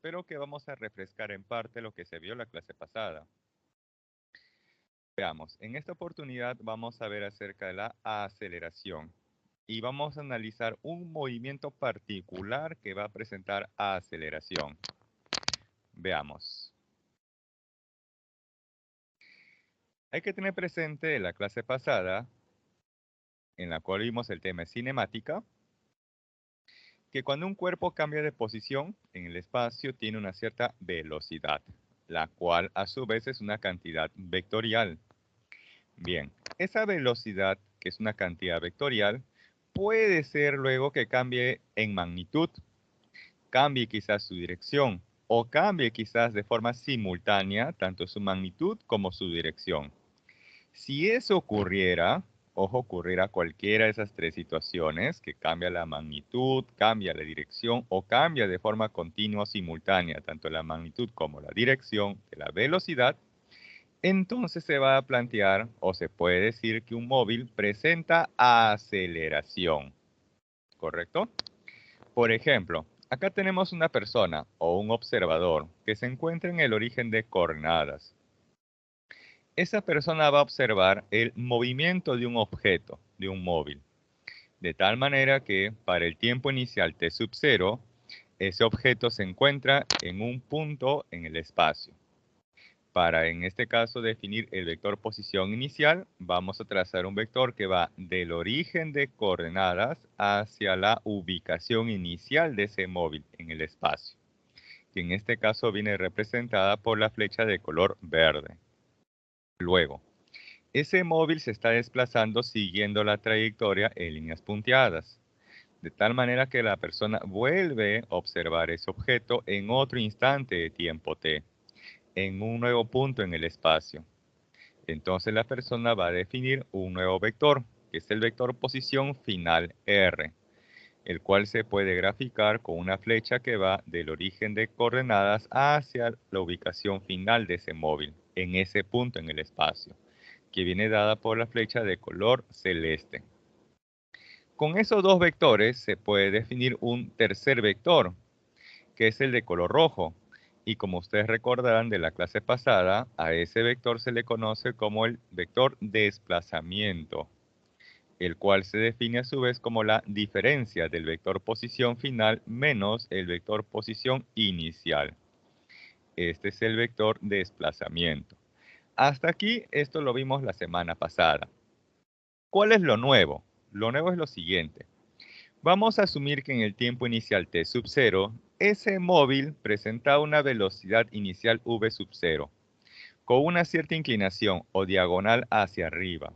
pero que vamos a refrescar en parte lo que se vio la clase pasada. Veamos, en esta oportunidad vamos a ver acerca de la aceleración y vamos a analizar un movimiento particular que va a presentar aceleración. Veamos. Hay que tener presente la clase pasada, en la cual vimos el tema de cinemática, que cuando un cuerpo cambia de posición en el espacio tiene una cierta velocidad, la cual a su vez es una cantidad vectorial. Bien, esa velocidad, que es una cantidad vectorial, puede ser luego que cambie en magnitud, cambie quizás su dirección, o cambie quizás de forma simultánea tanto su magnitud como su dirección. Si eso ocurriera, ojo, ocurriera cualquiera de esas tres situaciones, que cambia la magnitud, cambia la dirección o cambia de forma continua o simultánea tanto la magnitud como la dirección de la velocidad, entonces se va a plantear o se puede decir que un móvil presenta aceleración, ¿correcto? Por ejemplo, acá tenemos una persona o un observador que se encuentra en el origen de coordenadas. Esa persona va a observar el movimiento de un objeto, de un móvil, de tal manera que para el tiempo inicial t sub 0, ese objeto se encuentra en un punto en el espacio. Para, en este caso, definir el vector posición inicial, vamos a trazar un vector que va del origen de coordenadas hacia la ubicación inicial de ese móvil en el espacio, que en este caso viene representada por la flecha de color verde. Luego, ese móvil se está desplazando siguiendo la trayectoria en líneas punteadas, de tal manera que la persona vuelve a observar ese objeto en otro instante de tiempo t, en un nuevo punto en el espacio. Entonces la persona va a definir un nuevo vector, que es el vector posición final R, el cual se puede graficar con una flecha que va del origen de coordenadas hacia la ubicación final de ese móvil, en ese punto en el espacio, que viene dada por la flecha de color celeste. Con esos dos vectores se puede definir un tercer vector, que es el de color rojo. Y como ustedes recordarán de la clase pasada, a ese vector se le conoce como el vector desplazamiento, el cual se define a su vez como la diferencia del vector posición final menos el vector posición inicial. Este es el vector desplazamiento. Hasta aquí, esto lo vimos la semana pasada. ¿Cuál es lo nuevo? Lo nuevo es lo siguiente. Vamos a asumir que en el tiempo inicial t sub 0, ese móvil presenta una velocidad inicial v sub 0, con una cierta inclinación o diagonal hacia arriba.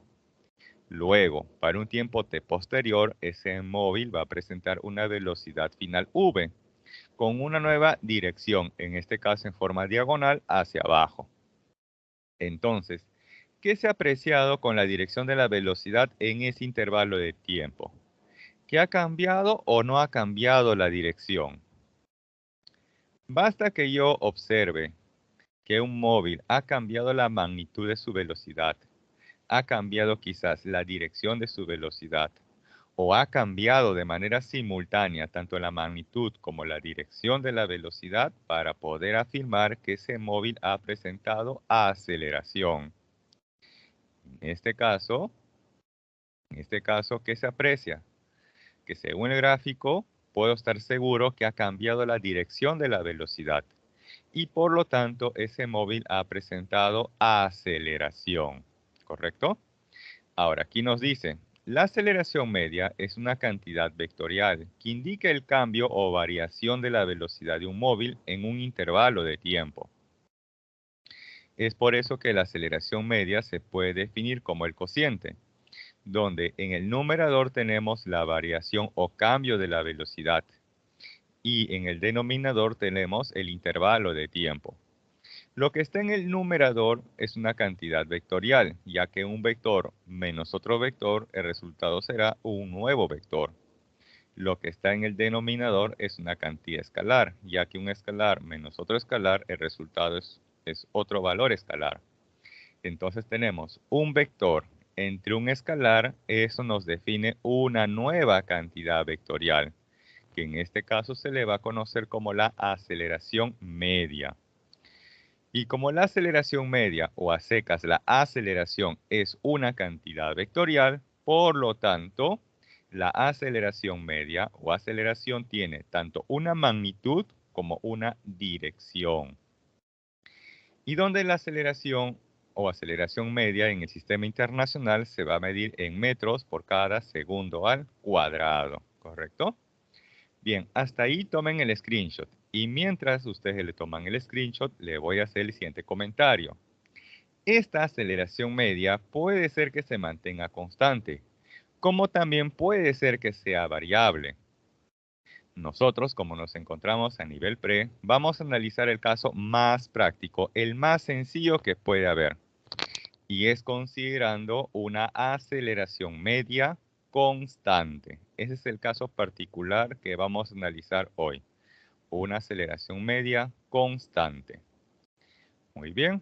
Luego, para un tiempo t posterior, ese móvil va a presentar una velocidad final v, con una nueva dirección, en este caso en forma diagonal hacia abajo. Entonces, ¿qué se ha apreciado con la dirección de la velocidad en ese intervalo de tiempo? ¿Que ha cambiado o no ha cambiado la dirección? Basta que yo observe que un móvil ha cambiado la magnitud de su velocidad, ha cambiado quizás la dirección de su velocidad, o ha cambiado de manera simultánea tanto la magnitud como la dirección de la velocidad para poder afirmar que ese móvil ha presentado aceleración. En este caso, ¿qué se aprecia? Que según el gráfico, puedo estar seguro que ha cambiado la dirección de la velocidad y por lo tanto ese móvil ha presentado aceleración, ¿correcto? Ahora, aquí nos dice, la aceleración media es una cantidad vectorial que indica el cambio o variación de la velocidad de un móvil en un intervalo de tiempo. Es por eso que la aceleración media se puede definir como el cociente, donde en el numerador tenemos la variación o cambio de la velocidad y en el denominador tenemos el intervalo de tiempo. Lo que está en el numerador es una cantidad vectorial, ya que un vector menos otro vector, el resultado será un nuevo vector. Lo que está en el denominador es una cantidad escalar, ya que un escalar menos otro escalar, el resultado es otro valor escalar. Entonces tenemos un vector entre un escalar, eso nos define una nueva cantidad vectorial, que en este caso se le va a conocer como la aceleración media. Y como la aceleración media, o a secas, la aceleración es una cantidad vectorial, por lo tanto, la aceleración media o aceleración tiene tanto una magnitud como una dirección. Y donde la aceleración o aceleración media en el sistema internacional se va a medir en metros por cada segundo al cuadrado, ¿correcto? Bien, hasta ahí tomen el screenshot. Y mientras ustedes le toman el screenshot, le voy a hacer el siguiente comentario. Esta aceleración media puede ser que se mantenga constante, como también puede ser que sea variable. Nosotros, como nos encontramos a nivel pre, vamos a analizar el caso más práctico, el más sencillo que puede haber, y es considerando una aceleración media constante. Ese es el caso particular que vamos a analizar hoy, una aceleración media constante. Muy bien.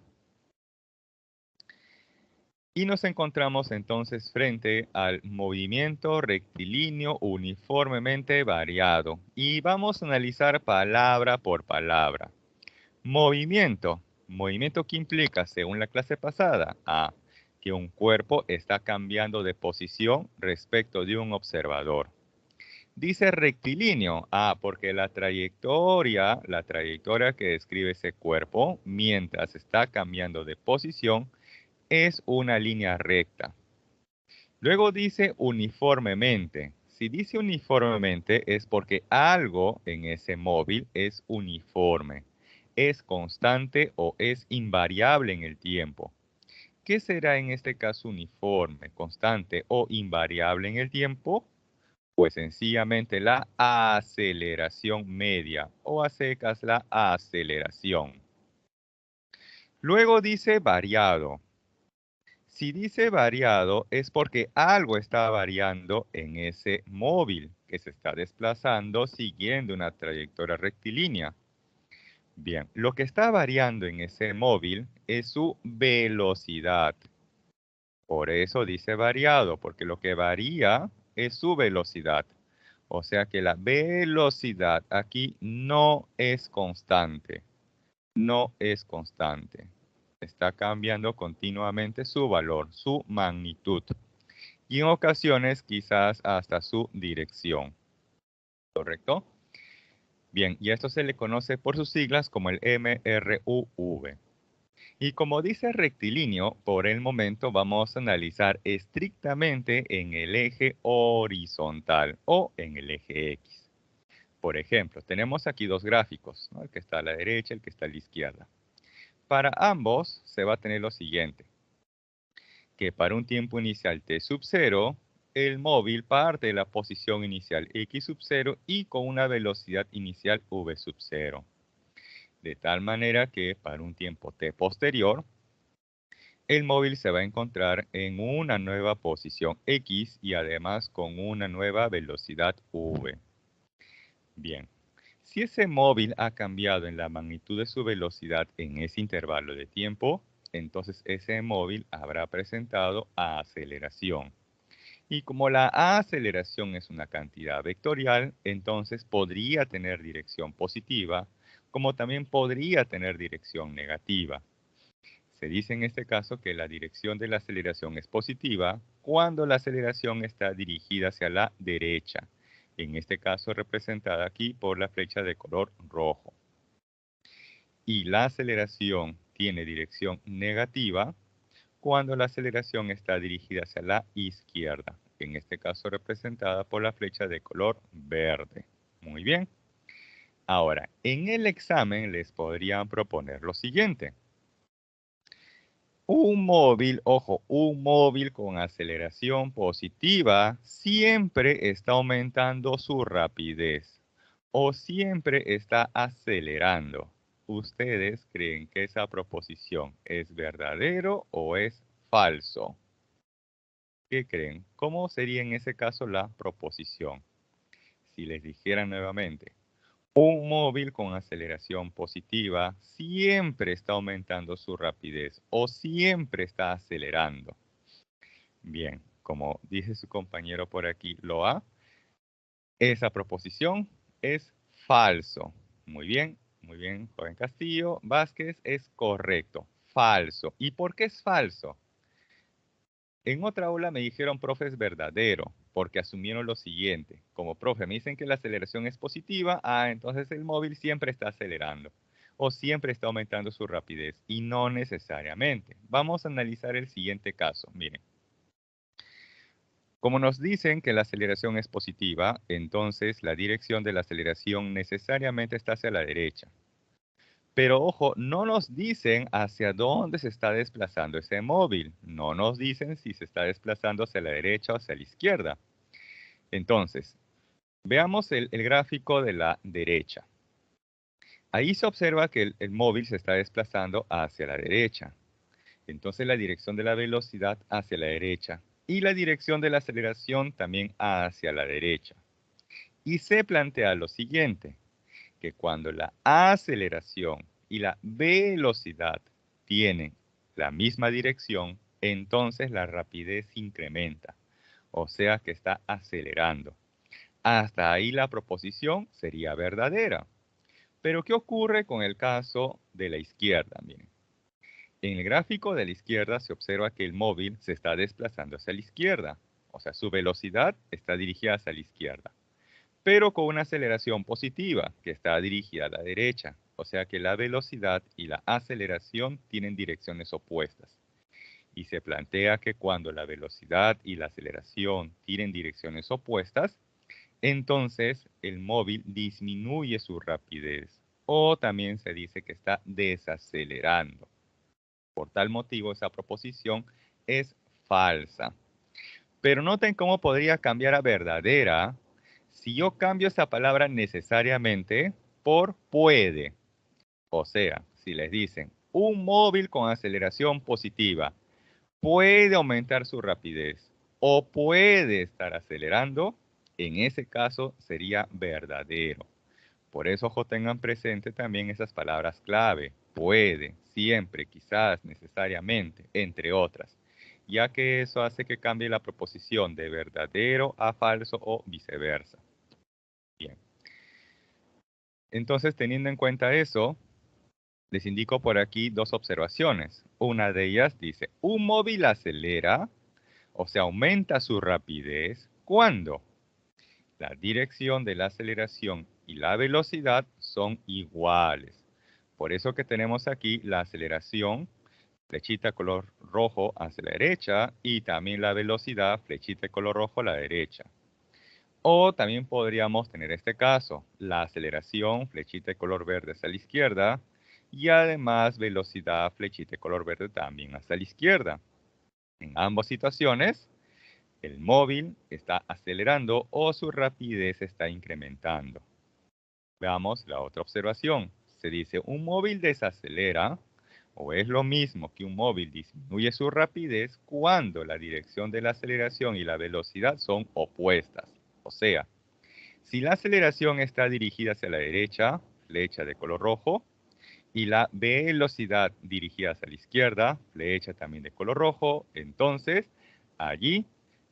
Y nos encontramos entonces frente al movimiento rectilíneo uniformemente variado. Y vamos a analizar palabra por palabra. Movimiento. Movimiento que implica, según la clase pasada, A, que un cuerpo está cambiando de posición respecto de un observador. Dice rectilíneo, porque la trayectoria que describe ese cuerpo mientras está cambiando de posición es una línea recta. Luego dice uniformemente. Si dice uniformemente es porque algo en ese móvil es uniforme, es constante o es invariable en el tiempo. ¿Qué será en este caso uniforme, constante o invariable en el tiempo? Pues sencillamente la aceleración media o a secas la aceleración. Luego dice variado. Si dice variado es porque algo está variando en ese móvil que se está desplazando siguiendo una trayectoria rectilínea. Bien, lo que está variando en ese móvil es su velocidad. Por eso dice variado, porque lo que varía es su velocidad. O sea que la velocidad aquí no es constante. No es constante. Está cambiando continuamente su valor, su magnitud. Y en ocasiones quizás hasta su dirección. ¿Correcto? Bien, y esto se le conoce por sus siglas como el MRUV. Y como dice rectilíneo, por el momento vamos a analizar estrictamente en el eje horizontal o en el eje X. Por ejemplo, tenemos aquí dos gráficos, ¿no? El que está a la derecha y el que está a la izquierda. Para ambos se va a tener lo siguiente, que para un tiempo inicial t sub 0, el móvil parte de la posición inicial x sub 0 y con una velocidad inicial v sub 0. De tal manera que para un tiempo t posterior, el móvil se va a encontrar en una nueva posición x y además con una nueva velocidad v. Bien, si ese móvil ha cambiado en la magnitud de su velocidad en ese intervalo de tiempo, entonces ese móvil habrá presentado aceleración. Y como la aceleración es una cantidad vectorial, entonces podría tener dirección positiva, como también podría tener dirección negativa. Se dice en este caso que la dirección de la aceleración es positiva cuando la aceleración está dirigida hacia la derecha, en este caso representada aquí por la flecha de color rojo. Y la aceleración tiene dirección negativa cuando la aceleración está dirigida hacia la izquierda, en este caso representada por la flecha de color verde. Muy bien. Ahora, en el examen les podrían proponer lo siguiente. Un móvil, ojo, un móvil con aceleración positiva siempre está aumentando su rapidez o siempre está acelerando. ¿Ustedes creen que esa proposición es verdadero o es falso? ¿Qué creen? ¿Cómo sería en ese caso la proposición? Si les dijera nuevamente, un móvil con aceleración positiva siempre está aumentando su rapidez o siempre está acelerando. Bien, como dice su compañero por aquí, lo A, esa proposición es falso. Muy bien, joven Castillo. Vázquez es correcto, falso. ¿Y por qué es falso? En otra aula me dijeron, profe, es verdadero, porque asumieron lo siguiente. Como profe me dicen que la aceleración es positiva, entonces el móvil siempre está acelerando o siempre está aumentando su rapidez, y no necesariamente. Vamos a analizar el siguiente caso. Miren, como nos dicen que la aceleración es positiva, entonces la dirección de la aceleración necesariamente está hacia la derecha. Pero ojo, no nos dicen hacia dónde se está desplazando ese móvil. No nos dicen si se está desplazando hacia la derecha o hacia la izquierda. Entonces, veamos el gráfico de la derecha. Ahí se observa que el móvil se está desplazando hacia la derecha. Entonces la dirección de la velocidad hacia la derecha y la dirección de la aceleración también hacia la derecha. Y se plantea lo siguiente, que cuando la aceleración y la velocidad tienen la misma dirección, entonces la rapidez incrementa, o sea que está acelerando. Hasta ahí la proposición sería verdadera. Pero ¿qué ocurre con el caso de la izquierda? Miren, en el gráfico de la izquierda se observa que el móvil se está desplazando hacia la izquierda, o sea, su velocidad está dirigida hacia la izquierda, pero con una aceleración positiva que está dirigida a la derecha, o sea que la velocidad y la aceleración tienen direcciones opuestas. Y se plantea que cuando la velocidad y la aceleración tienen direcciones opuestas, entonces el móvil disminuye su rapidez, o también se dice que está desacelerando. Por tal motivo, esa proposición es falsa. Pero noten cómo podría cambiar a verdadera si yo cambio esa palabra necesariamente por puede. O sea, si les dicen, un móvil con aceleración positiva puede aumentar su rapidez o puede estar acelerando, en ese caso sería verdadero. Por eso, ojo, tengan presente también esas palabras clave. Puede, siempre, quizás, necesariamente, entre otras. Ya que eso hace que cambie la proposición de verdadero a falso o viceversa. Bien. Entonces, teniendo en cuenta eso, les indico por aquí dos observaciones. Una de ellas dice, un móvil acelera, o sea, aumenta su rapidez, ¿cuándo? La dirección de la aceleración y la velocidad son iguales. Por eso que tenemos aquí la aceleración, flechita color rojo hacia la derecha, y también la velocidad, flechita color rojo a la derecha. O también podríamos tener este caso, la aceleración, flechita color verde hacia la izquierda, y además velocidad, flechita color verde también hacia la izquierda. En ambas situaciones, el móvil está acelerando o su rapidez está incrementando. Veamos la otra observación. Se dice, un móvil desacelera, o es lo mismo que un móvil disminuye su rapidez cuando la dirección de la aceleración y la velocidad son opuestas. O sea, si la aceleración está dirigida hacia la derecha, flecha de color rojo, y la velocidad dirigida hacia la izquierda, flecha también de color rojo, entonces allí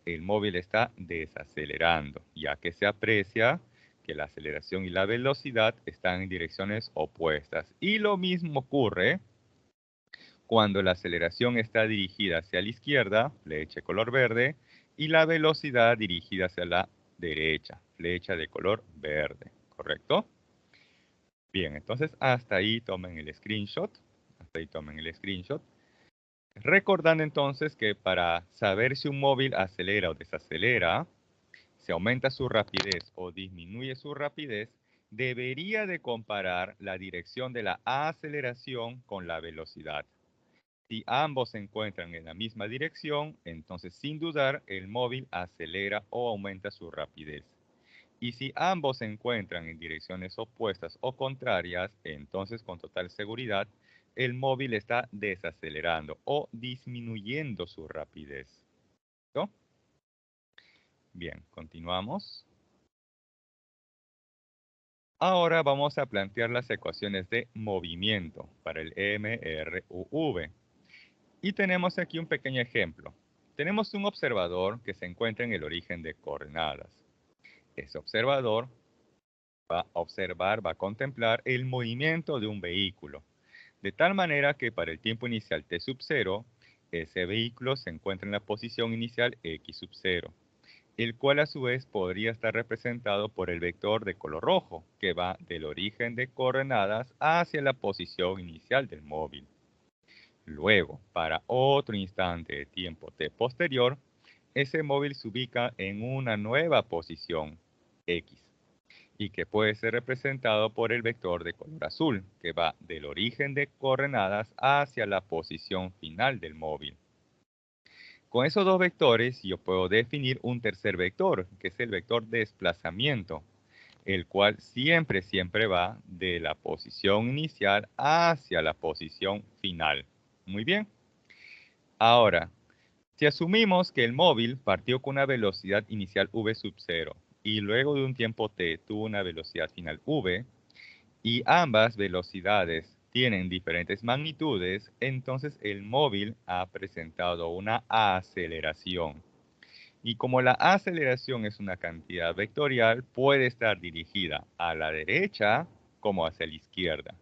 el móvil está desacelerando, ya que se aprecia que la aceleración y la velocidad están en direcciones opuestas. Y lo mismo ocurre cuando la aceleración está dirigida hacia la izquierda, flecha de color verde, y la velocidad dirigida hacia la derecha, flecha de color verde, ¿correcto? Bien, entonces hasta ahí tomen el screenshot. Hasta ahí tomen el screenshot. Recordando entonces que para saber si un móvil acelera o desacelera, si aumenta su rapidez o disminuye su rapidez, debería de comparar la dirección de la aceleración con la velocidad. Si ambos se encuentran en la misma dirección, entonces sin dudar el móvil acelera o aumenta su rapidez. Y si ambos se encuentran en direcciones opuestas o contrarias, entonces con total seguridad el móvil está desacelerando o disminuyendo su rapidez. ¿No? Bien, continuamos. Ahora vamos a plantear las ecuaciones de movimiento para el MRUV. Y tenemos aquí un pequeño ejemplo. Tenemos un observador que se encuentra en el origen de coordenadas. Ese observador va a observar, va a contemplar el movimiento de un vehículo. De tal manera que para el tiempo inicial t sub 0, ese vehículo se encuentra en la posición inicial x sub 0, el cual a su vez podría estar representado por el vector de color rojo, que va del origen de coordenadas hacia la posición inicial del móvil. Luego, para otro instante de tiempo t posterior, ese móvil se ubica en una nueva posición, x, y que puede ser representado por el vector de color azul, que va del origen de coordenadas hacia la posición final del móvil. Con esos dos vectores yo puedo definir un tercer vector, que es el vector de desplazamiento, el cual siempre va de la posición inicial hacia la posición final. Muy bien. Ahora, si asumimos que el móvil partió con una velocidad inicial v sub 0 y luego de un tiempo t tuvo una velocidad final v, y ambas velocidades tienen diferentes magnitudes, entonces el móvil ha presentado una aceleración. Y como la aceleración es una cantidad vectorial, puede estar dirigida a la derecha como hacia la izquierda.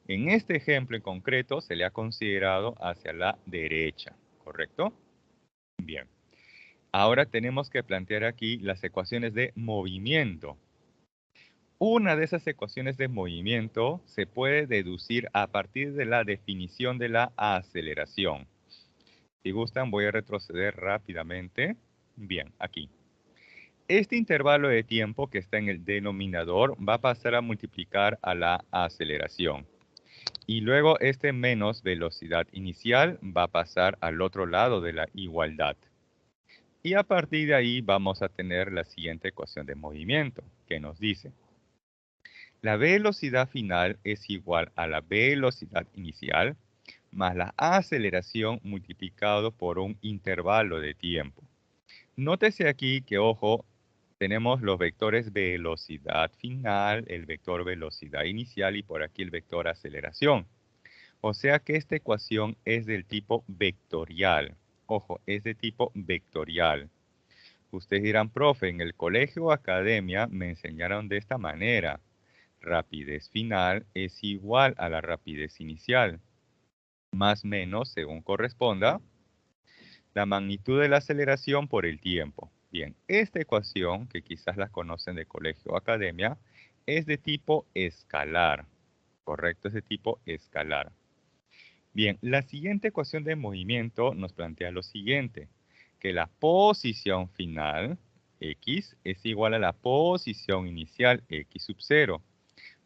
En este ejemplo en concreto se le ha considerado hacia la derecha, ¿correcto? Bien. Ahora tenemos que plantear aquí las ecuaciones de movimiento. Una de esas ecuaciones de movimiento se puede deducir a partir de la definición de la aceleración. Si gustan, voy a retroceder rápidamente. Bien, aquí. Este intervalo de tiempo que está en el denominador va a pasar a multiplicar a la aceleración. Y luego este menos velocidad inicial va a pasar al otro lado de la igualdad. Y a partir de ahí vamos a tener la siguiente ecuación de movimiento, que nos dice: la velocidad final es igual a la velocidad inicial más la aceleración multiplicado por un intervalo de tiempo. Nótese aquí que, ojo, tenemos los vectores velocidad final, el vector velocidad inicial y por aquí el vector aceleración. O sea que esta ecuación es del tipo vectorial. Ojo, es de tipo vectorial. Ustedes dirán, profe, en el colegio o academia me enseñaron de esta manera. Rapidez final es igual a la rapidez inicial, más menos, según corresponda, la magnitud de la aceleración por el tiempo. Bien, esta ecuación, que quizás la conocen de colegio o academia, es de tipo escalar. Correcto, es de tipo escalar. Bien, la siguiente ecuación de movimiento nos plantea lo siguiente, que la posición final, x, es igual a la posición inicial, x sub 0,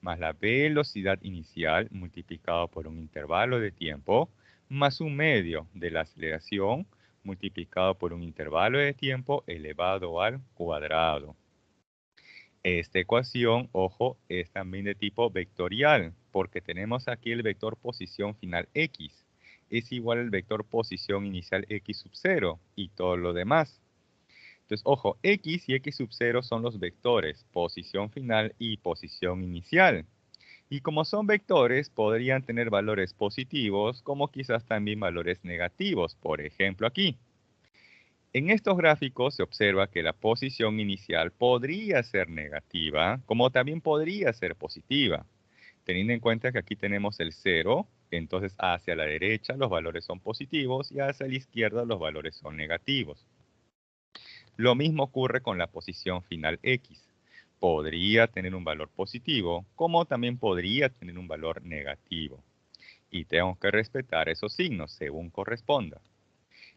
más la velocidad inicial multiplicado por un intervalo de tiempo, más un medio de la aceleración multiplicado por un intervalo de tiempo elevado al cuadrado. Esta ecuación, ojo, es también de tipo vectorial, porque tenemos aquí el vector posición final x. Es igual al vector posición inicial x sub 0 y todo lo demás. Entonces, ojo, x y x sub 0 son los vectores, posición final y posición inicial. Y como son vectores, podrían tener valores positivos, como quizás también valores negativos, por ejemplo aquí. En estos gráficos se observa que la posición inicial podría ser negativa, como también podría ser positiva. Teniendo en cuenta que aquí tenemos el 0, entonces hacia la derecha los valores son positivos y hacia la izquierda los valores son negativos. Lo mismo ocurre con la posición final x. Podría tener un valor positivo, como también podría tener un valor negativo. Y tengo que respetar esos signos según corresponda.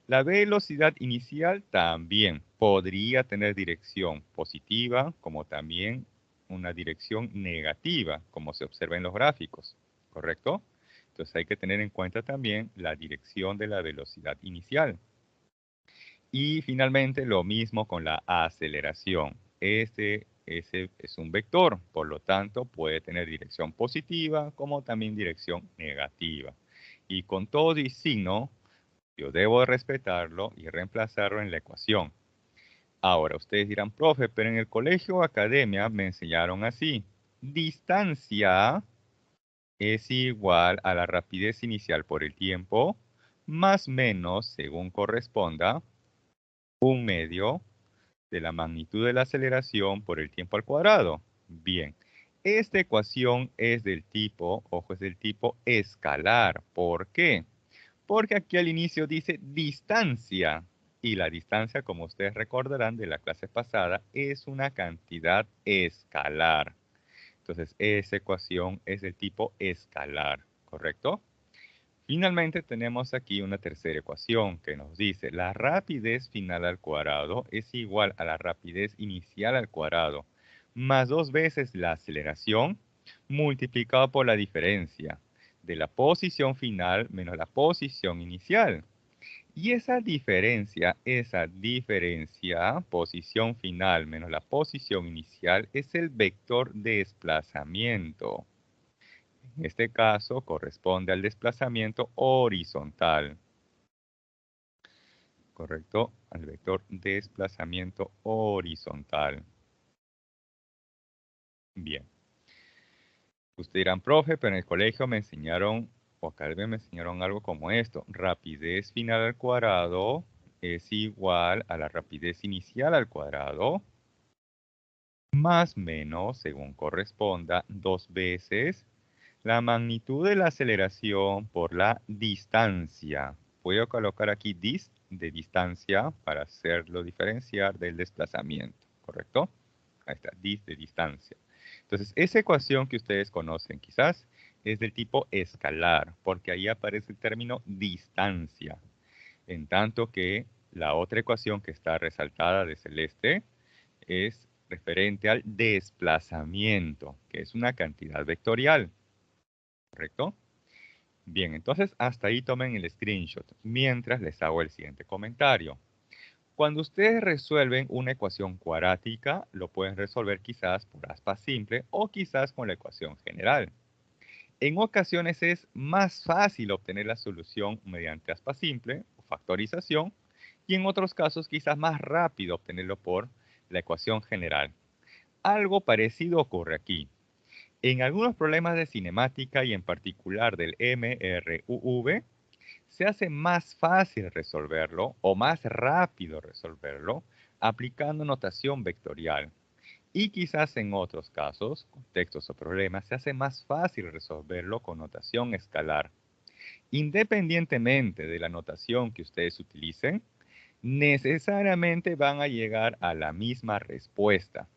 La velocidad inicial también podría tener dirección positiva, como también una dirección negativa, como se observa en los gráficos, ¿correcto? Entonces hay que tener en cuenta también la dirección de la velocidad inicial. Y finalmente lo mismo con la aceleración. Ese es un vector, por lo tanto puede tener dirección positiva como también dirección negativa. Y con todo y signo, yo debo respetarlo y reemplazarlo en la ecuación. Ahora, ustedes dirán, profe, pero en el colegio o academia me enseñaron así. Distancia es igual a la rapidez inicial por el tiempo, más menos, según corresponda, un medio de la magnitud de la aceleración por el tiempo al cuadrado. Bien, esta ecuación es del tipo, ojo, es del tipo escalar. ¿Por qué? Porque aquí al inicio dice distancia. Y la distancia, como ustedes recordarán de la clase pasada, es una cantidad escalar. Entonces, esa ecuación es del tipo escalar, ¿correcto? Finalmente tenemos aquí una tercera ecuación que nos dice la rapidez final al cuadrado es igual a la rapidez inicial al cuadrado más 2 veces la aceleración multiplicado por la diferencia de la posición final menos la posición inicial. Y esa diferencia, posición final menos la posición inicial, es el vector de desplazamiento. En este caso corresponde al desplazamiento horizontal, ¿correcto? Al vector desplazamiento horizontal. Bien. Ustedes dirán, profe, pero en el colegio me enseñaron, o acá me enseñaron algo como esto. Rapidez final al cuadrado es igual a la rapidez inicial al cuadrado, más menos, según corresponda, 2 veces la magnitud de la aceleración por la distancia. Voy a colocar aquí dis de distancia para hacerlo diferenciar del desplazamiento, ¿correcto? Ahí está, dis de distancia. Entonces, esa ecuación que ustedes conocen quizás es del tipo escalar, porque ahí aparece el término distancia. En tanto que la otra ecuación que está resaltada de celeste es referente al desplazamiento, que es una cantidad vectorial. ¿Correcto? Bien, entonces hasta ahí tomen el screenshot, mientras les hago el siguiente comentario. Cuando ustedes resuelven una ecuación cuadrática, lo pueden resolver quizás por aspa simple o quizás con la ecuación general. En ocasiones es más fácil obtener la solución mediante aspa simple o factorización, y en otros casos quizás más rápido obtenerlo por la ecuación general. Algo parecido ocurre aquí. En algunos problemas de cinemática y en particular del MRUV, se hace más fácil resolverlo o más rápido resolverlo aplicando notación vectorial. Y quizás en otros casos, contextos o problemas, se hace más fácil resolverlo con notación escalar. Independientemente de la notación que ustedes utilicen, necesariamente van a llegar a la misma respuesta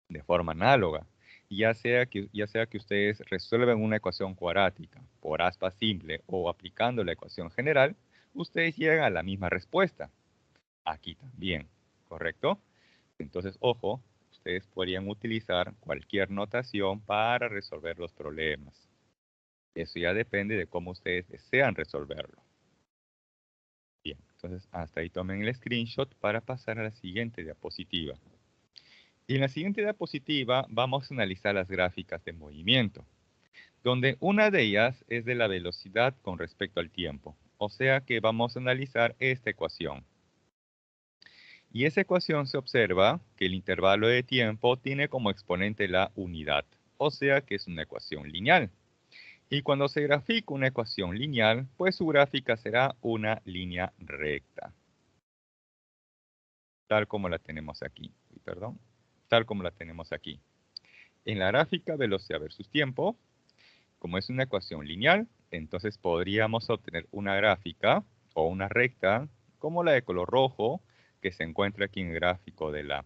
de forma análoga, ya sea que ustedes resuelven una ecuación cuadrática por aspa simple o aplicando la ecuación general, ustedes llegan a la misma respuesta. Aquí también, ¿correcto? Entonces, ojo, ustedes podrían utilizar cualquier notación para resolver los problemas. Eso ya depende de cómo ustedes desean resolverlo. Bien, entonces hasta ahí tomen el screenshot para pasar a la siguiente diapositiva. Y en la siguiente diapositiva vamos a analizar las gráficas de movimiento, donde una de ellas es de la velocidad con respecto al tiempo. O sea que vamos a analizar esta ecuación. Y esa ecuación se observa que el intervalo de tiempo tiene como exponente la unidad, o sea que es una ecuación lineal. Y cuando se grafica una ecuación lineal, pues su gráfica será una línea recta. Tal como la tenemos aquí. Perdón. Tal como la tenemos aquí. En la gráfica velocidad versus tiempo, como es una ecuación lineal, entonces podríamos obtener una gráfica o una recta como la de color rojo que se encuentra aquí en el gráfico de la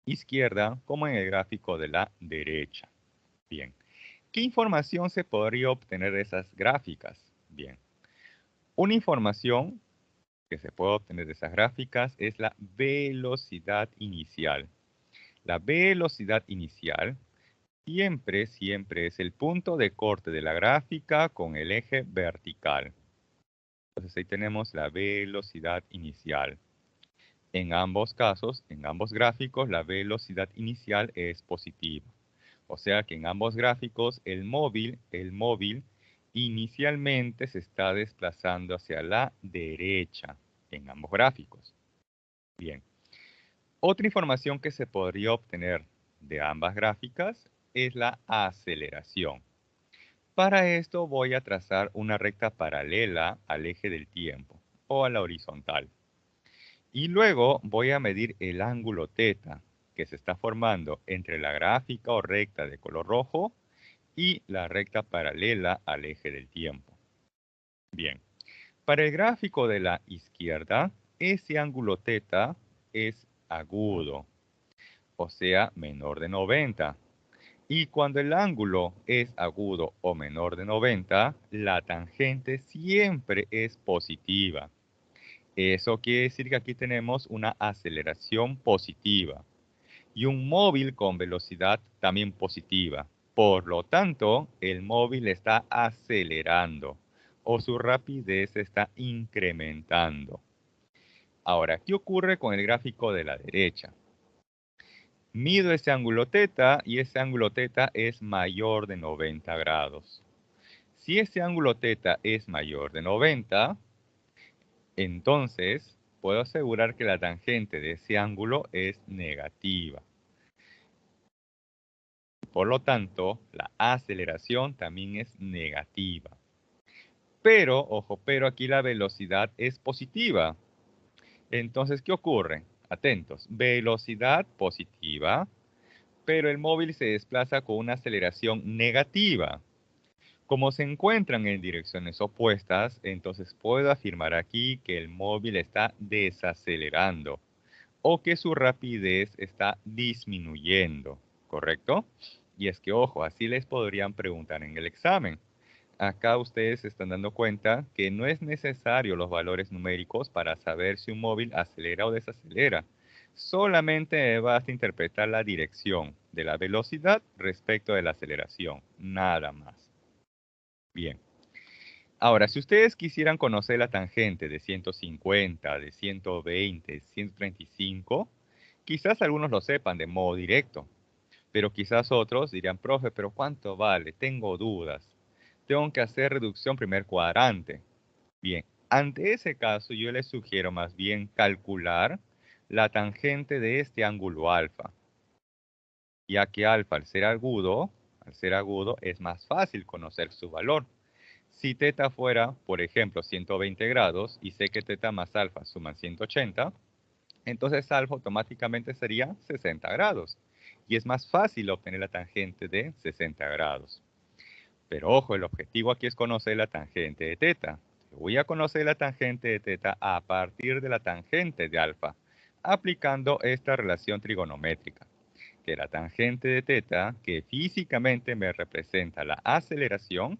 izquierda como en el gráfico de la derecha. Bien, ¿qué información se podría obtener de esas gráficas? Bien, una información que se puede obtener de esas gráficas es la velocidad inicial. La velocidad inicial siempre es el punto de corte de la gráfica con el eje vertical. Entonces ahí tenemos la velocidad inicial. En ambos casos, en ambos gráficos, la velocidad inicial es positiva. O sea que en ambos gráficos el móvil inicialmente se está desplazando hacia la derecha en ambos gráficos. Bien. Otra información que se podría obtener de ambas gráficas es la aceleración. Para esto voy a trazar una recta paralela al eje del tiempo o a la horizontal. Y luego voy a medir el ángulo θ. que se está formando entre la gráfica o recta de color rojo y la recta paralela al eje del tiempo. Bien, para el gráfico de la izquierda, ese ángulo θ es agudo, o sea, menor de 90. Y cuando el ángulo es agudo o menor de 90, la tangente siempre es positiva. Eso quiere decir que aquí tenemos una aceleración positiva y un móvil con velocidad también positiva. Por lo tanto, el móvil está acelerando o su rapidez está incrementando. Ahora, ¿qué ocurre con el gráfico de la derecha? Mido ese ángulo θ y ese ángulo θ es mayor de 90 grados. Si ese ángulo θ es mayor de 90, entonces puedo asegurar que la tangente de ese ángulo es negativa. Por lo tanto, la aceleración también es negativa. Pero, ojo, pero aquí la velocidad es positiva. Entonces, ¿qué ocurre? Atentos, velocidad positiva, pero el móvil se desplaza con una aceleración negativa. Como se encuentran en direcciones opuestas, entonces puedo afirmar aquí que el móvil está desacelerando o que su rapidez está disminuyendo, ¿correcto? Y es que, ojo, así les podrían preguntar en el examen. Acá ustedes se están dando cuenta que no es necesario los valores numéricos para saber si un móvil acelera o desacelera. Solamente basta interpretar la dirección de la velocidad respecto de la aceleración, nada más. Bien. Ahora, si ustedes quisieran conocer la tangente de 150, de 120, 135, quizás algunos lo sepan de modo directo, pero quizás otros dirán, profe, pero ¿cuánto vale? Tengo dudas. Tengo que hacer reducción primer cuadrante. Bien, ante ese caso yo les sugiero más bien calcular la tangente de este ángulo alfa, ya que alfa al ser agudo es más fácil conocer su valor. Si θ fuera, por ejemplo, 120 grados y sé que θ más alfa suman 180, entonces alfa automáticamente sería 60 grados. Y es más fácil obtener la tangente de 60 grados. Pero ojo, el objetivo aquí es conocer la tangente de θ. Voy a conocer la tangente de θ a partir de la tangente de alfa, aplicando esta relación trigonométrica, que la tangente de θ, que físicamente me representa la aceleración,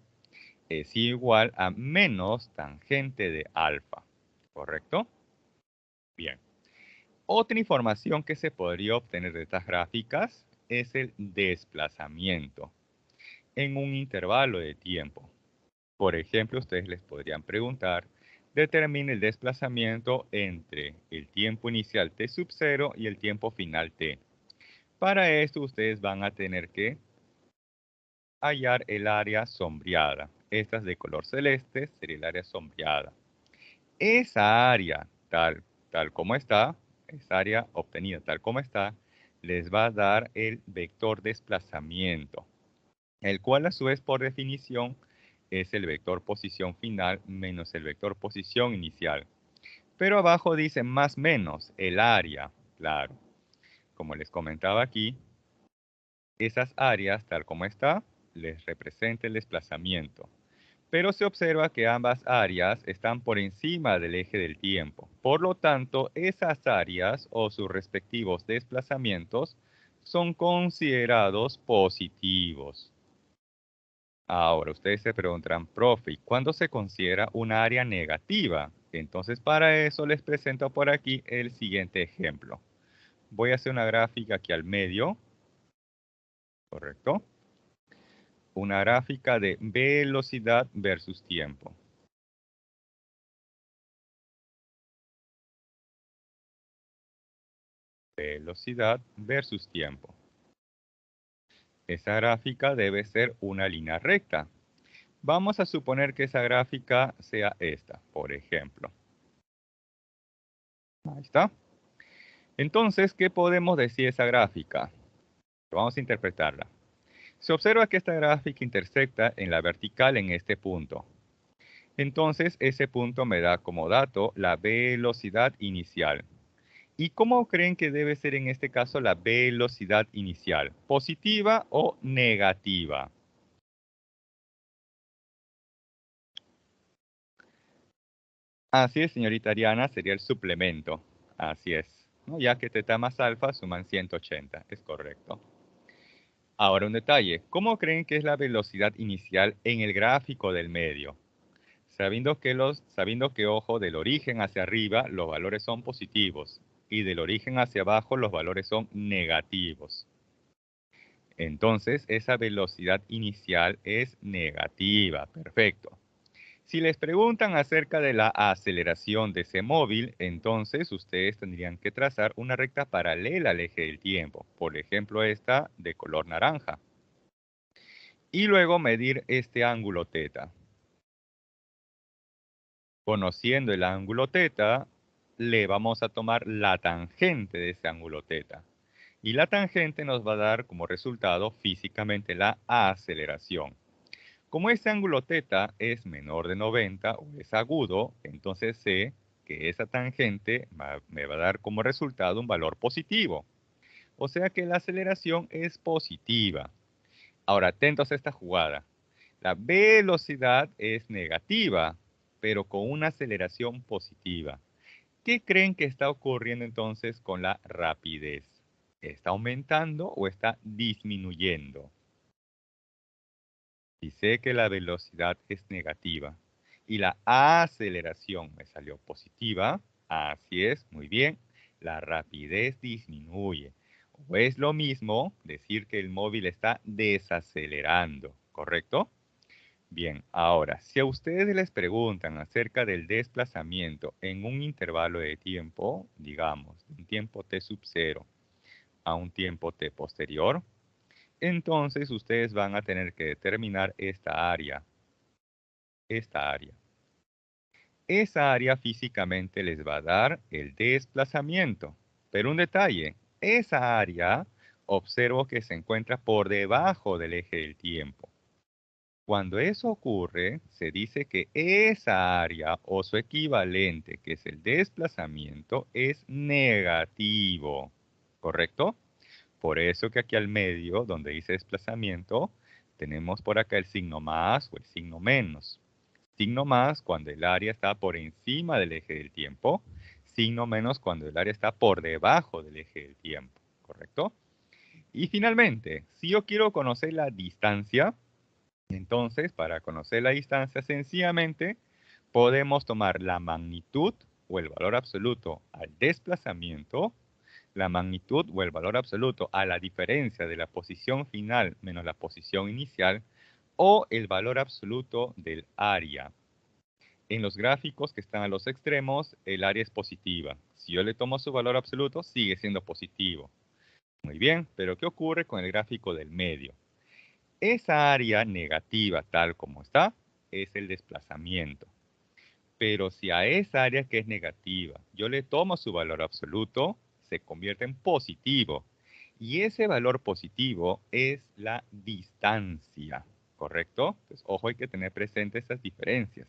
es igual a menos tangente de alfa, ¿correcto? Bien. Otra información que se podría obtener de estas gráficas es el desplazamiento en un intervalo de tiempo. Por ejemplo, ustedes les podrían preguntar, determine el desplazamiento entre el tiempo inicial t sub 0 y el tiempo final t. Para esto ustedes van a tener que hallar el área sombreada. Esta es de color celeste, sería el área sombreada. Esa área, tal como está, esa área obtenida tal como está, les va a dar el vector desplazamiento, el cual a su vez por definición es el vector posición final menos el vector posición inicial. Pero abajo dice más menos el área, claro. Como les comentaba aquí, esas áreas tal como está, les representa el desplazamiento. Pero se observa que ambas áreas están por encima del eje del tiempo. Por lo tanto, esas áreas o sus respectivos desplazamientos son considerados positivos. Ahora, ustedes se preguntarán, profe, ¿y cuándo se considera una área negativa? Entonces, para eso les presento por aquí el siguiente ejemplo. Voy a hacer una gráfica aquí al medio, ¿correcto? Una gráfica de velocidad versus tiempo. Velocidad versus tiempo. Esa gráfica debe ser una línea recta. Vamos a suponer que esa gráfica sea esta, por ejemplo. Ahí está. Entonces, ¿qué podemos decir de esa gráfica? Vamos a interpretarla. Se observa que esta gráfica intersecta en la vertical en este punto. Entonces, ese punto me da como dato la velocidad inicial. ¿Y cómo creen que debe ser en este caso la velocidad inicial? ¿Positiva o negativa? Así es, señorita Ariana, sería el suplemento. Así es, ¿no? Ya que teta más alfa suman 180, es correcto. Ahora un detalle, ¿cómo creen que es la velocidad inicial en el gráfico del medio? Sabiendo que, ojo, del origen hacia arriba los valores son positivos y del origen hacia abajo los valores son negativos. Entonces, esa velocidad inicial es negativa. Perfecto. Si les preguntan acerca de la aceleración de ese móvil, entonces ustedes tendrían que trazar una recta paralela al eje del tiempo. Por ejemplo, esta de color naranja. Y luego medir este ángulo teta. Conociendo el ángulo teta, le vamos a tomar la tangente de ese ángulo teta. Y la tangente nos va a dar como resultado físicamente la aceleración. Como ese ángulo teta es menor de 90 o es agudo, entonces sé que esa tangente me va a dar como resultado un valor positivo. O sea que la aceleración es positiva. Ahora, atentos a esta jugada. La velocidad es negativa, pero con una aceleración positiva. ¿Qué creen que está ocurriendo entonces con la rapidez? ¿Está aumentando o está disminuyendo? Si sé que la velocidad es negativa y la aceleración me salió positiva, así es, muy bien, la rapidez disminuye. O es lo mismo decir que el móvil está desacelerando, ¿correcto? Bien, ahora, si a ustedes les preguntan acerca del desplazamiento en un intervalo de tiempo, digamos, de un tiempo t sub 0 a un tiempo t posterior, entonces ustedes van a tener que determinar esta área. Esta área. Esa área físicamente les va a dar el desplazamiento. Pero un detalle, esa área observo que se encuentra por debajo del eje del tiempo. Cuando eso ocurre, se dice que esa área o su equivalente, que es el desplazamiento, es negativo. ¿Correcto? Por eso que aquí al medio, donde dice desplazamiento, tenemos por acá el signo más o el signo menos. Signo más cuando el área está por encima del eje del tiempo. Signo menos cuando el área está por debajo del eje del tiempo. ¿Correcto? Y finalmente, si yo quiero conocer la distancia, entonces, para conocer la distancia, sencillamente podemos tomar la magnitud o el valor absoluto al desplazamiento, la magnitud o el valor absoluto a la diferencia de la posición final menos la posición inicial, o el valor absoluto del área. En los gráficos que están a los extremos, el área es positiva. Si yo le tomo su valor absoluto, sigue siendo positivo. Muy bien, pero ¿qué ocurre con el gráfico del medio? Esa área negativa tal como está es el desplazamiento. Pero si a esa área que es negativa yo le tomo su valor absoluto, se convierte en positivo. Y ese valor positivo es la distancia, ¿correcto? Entonces, ojo, hay que tener presente esas diferencias.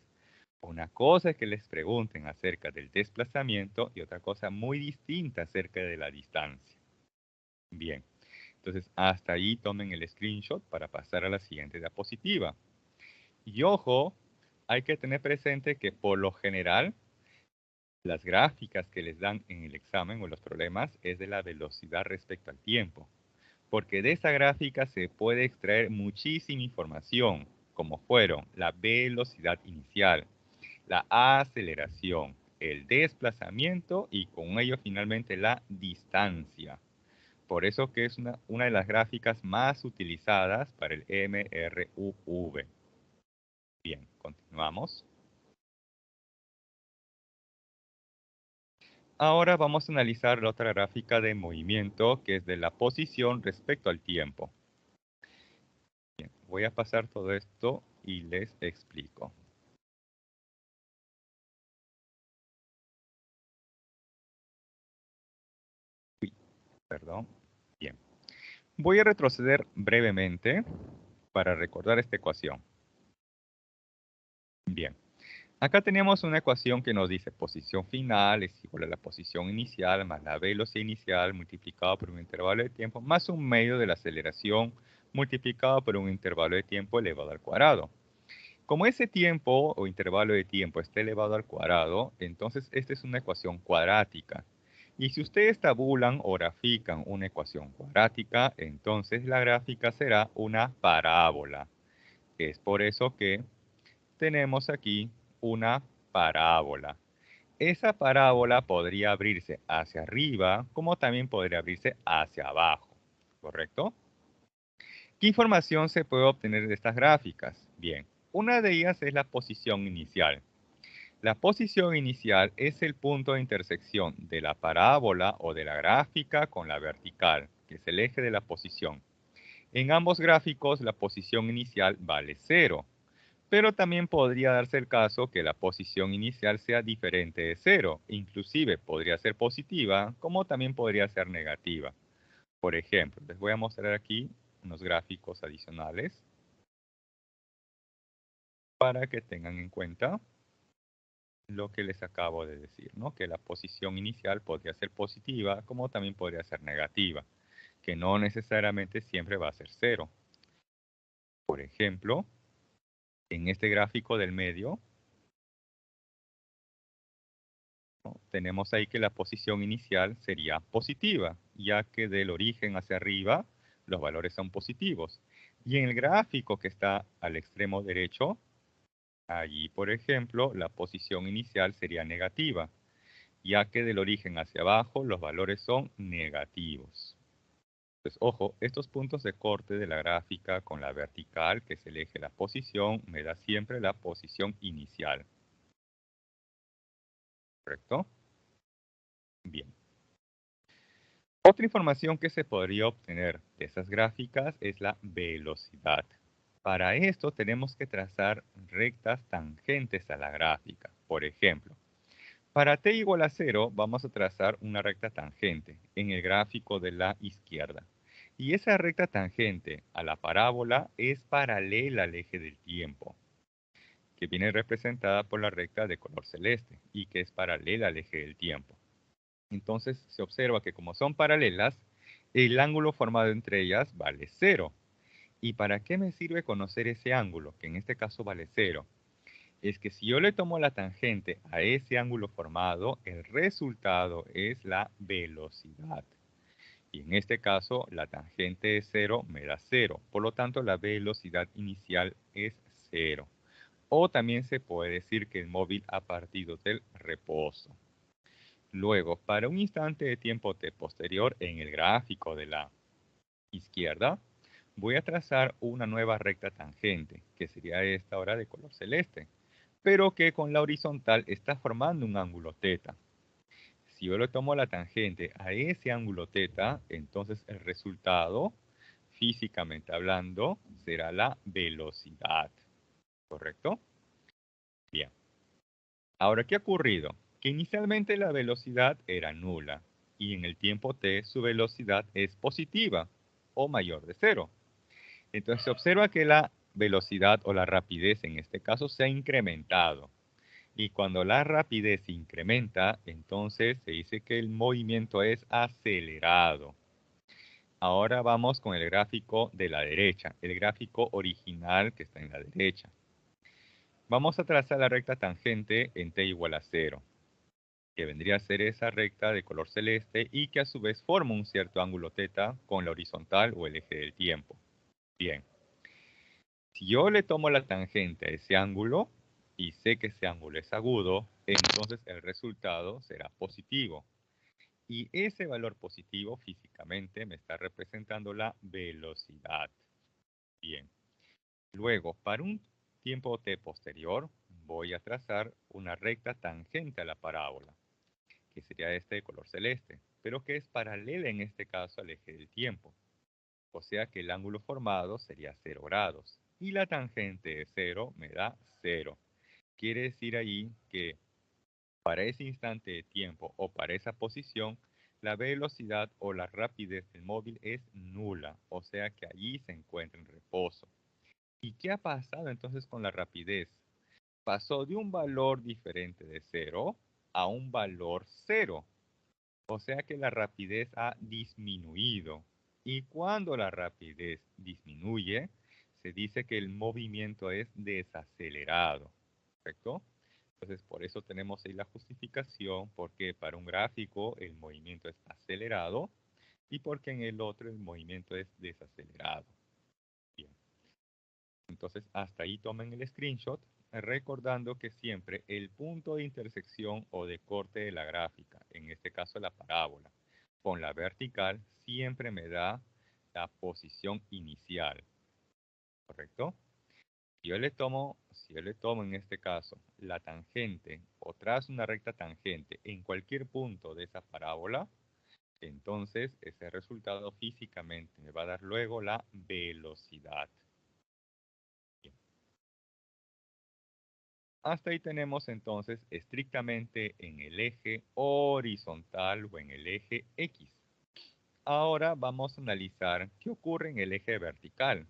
Una cosa es que les pregunten acerca del desplazamiento y otra cosa muy distinta acerca de la distancia. Bien. Entonces, hasta ahí tomen el screenshot para pasar a la siguiente diapositiva. Y ojo, hay que tener presente que por lo general, las gráficas que les dan en el examen o los problemas es de la velocidad respecto al tiempo. Porque de esa gráfica se puede extraer muchísima información, como fueron la velocidad inicial, la aceleración, el desplazamiento y con ello finalmente la distancia. Por eso que es una de las gráficas más utilizadas para el MRUV. Bien, continuamos. Ahora vamos a analizar la otra gráfica de movimiento que es de la posición respecto al tiempo. Bien, voy a pasar todo esto y les explico. Uy, perdón. Bien. Voy a retroceder brevemente para recordar esta ecuación. Bien. Acá tenemos una ecuación que nos dice posición final es igual a la posición inicial más la velocidad inicial multiplicado por un intervalo de tiempo más un medio de la aceleración multiplicado por un intervalo de tiempo elevado al cuadrado. Como ese tiempo o intervalo de tiempo está elevado al cuadrado, entonces esta es una ecuación cuadrática. Y si ustedes tabulan o grafican una ecuación cuadrática, entonces la gráfica será una parábola. Es por eso que tenemos aquí una parábola. Esa parábola podría abrirse hacia arriba, como también podría abrirse hacia abajo, ¿correcto? ¿Qué información se puede obtener de estas gráficas? Bien, una de ellas es la posición inicial. La posición inicial es el punto de intersección de la parábola o de la gráfica con la vertical, que es el eje de la posición. En ambos gráficos, la posición inicial vale 0. Pero también podría darse el caso que la posición inicial sea diferente de 0. Inclusive podría ser positiva, como también podría ser negativa. Por ejemplo, les voy a mostrar aquí unos gráficos adicionales para que tengan en cuenta lo que les acabo de decir, ¿no? Que la posición inicial podría ser positiva, como también podría ser negativa, que no necesariamente siempre va a ser 0. Por ejemplo, en este gráfico del medio, ¿no? Tenemos ahí que la posición inicial sería positiva, ya que del origen hacia arriba los valores son positivos. Y en el gráfico que está al extremo derecho, allí, por ejemplo, la posición inicial sería negativa, ya que del origen hacia abajo los valores son negativos. Pues ojo, estos puntos de corte de la gráfica con la vertical, que es el eje de la posición, me da siempre la posición inicial. ¿Correcto? Bien. Otra información que se podría obtener de esas gráficas es la velocidad. Para esto tenemos que trazar rectas tangentes a la gráfica. Por ejemplo, para t igual a 0 vamos a trazar una recta tangente en el gráfico de la izquierda. Y esa recta tangente a la parábola es paralela al eje del tiempo, que viene representada por la recta de color celeste y que es paralela al eje del tiempo. Entonces se observa que como son paralelas, el ángulo formado entre ellas vale 0. ¿Y para qué me sirve conocer ese ángulo, que en este caso vale 0? Es que si yo le tomo la tangente a ese ángulo formado, el resultado es la velocidad. Y en este caso, la tangente de 0 me da 0. Por lo tanto, la velocidad inicial es 0. O también se puede decir que el móvil ha partido del reposo. Luego, para un instante de tiempo t posterior en el gráfico de la izquierda, voy a trazar una nueva recta tangente, que sería esta ahora de color celeste, pero que con la horizontal está formando un ángulo θ. Si yo le tomo la tangente a ese ángulo θ, entonces el resultado, físicamente hablando, será la velocidad. ¿Correcto? Bien. Ahora, ¿qué ha ocurrido? Que inicialmente la velocidad era nula y en el tiempo t su velocidad es positiva o mayor de 0. Entonces se observa que la velocidad o la rapidez en este caso se ha incrementado. Y cuando la rapidez se incrementa, entonces se dice que el movimiento es acelerado. Ahora vamos con el gráfico de la derecha, el gráfico original que está en la derecha. Vamos a trazar la recta tangente en t igual a 0, que vendría a ser esa recta de color celeste y que a su vez forma un cierto ángulo θ con la horizontal o el eje del tiempo. Bien, si yo le tomo la tangente a ese ángulo y sé que ese ángulo es agudo, entonces el resultado será positivo. Y ese valor positivo físicamente me está representando la velocidad. Bien, luego para un tiempo t posterior voy a trazar una recta tangente a la parábola, que sería este de color celeste, pero que es paralela en este caso al eje del tiempo. O sea que el ángulo formado sería 0 grados. Y la tangente de 0 me da 0. Quiere decir ahí que para ese instante de tiempo o para esa posición, la velocidad o la rapidez del móvil es nula. O sea que allí se encuentra en reposo. ¿Y qué ha pasado entonces con la rapidez? pasó de un valor diferente de 0 a un valor 0. O sea que la rapidez ha disminuido. Y cuando la rapidez disminuye, se dice que el movimiento es desacelerado. ¿Correcto? Entonces, por eso tenemos ahí la justificación, porque para un gráfico el movimiento es acelerado y porque en el otro el movimiento es desacelerado. Bien. Entonces, hasta ahí tomen el screenshot, recordando que siempre el punto de intersección o de corte de la gráfica, en este caso la parábola, con la vertical, siempre me da la posición inicial, ¿correcto? Si yo le tomo en este caso la tangente o trazo una recta tangente en cualquier punto de esa parábola, entonces ese resultado físicamente me va a dar luego la velocidad. Bien. Hasta ahí tenemos entonces estrictamente en el eje horizontal o en el eje X. Ahora vamos a analizar qué ocurre en el eje vertical.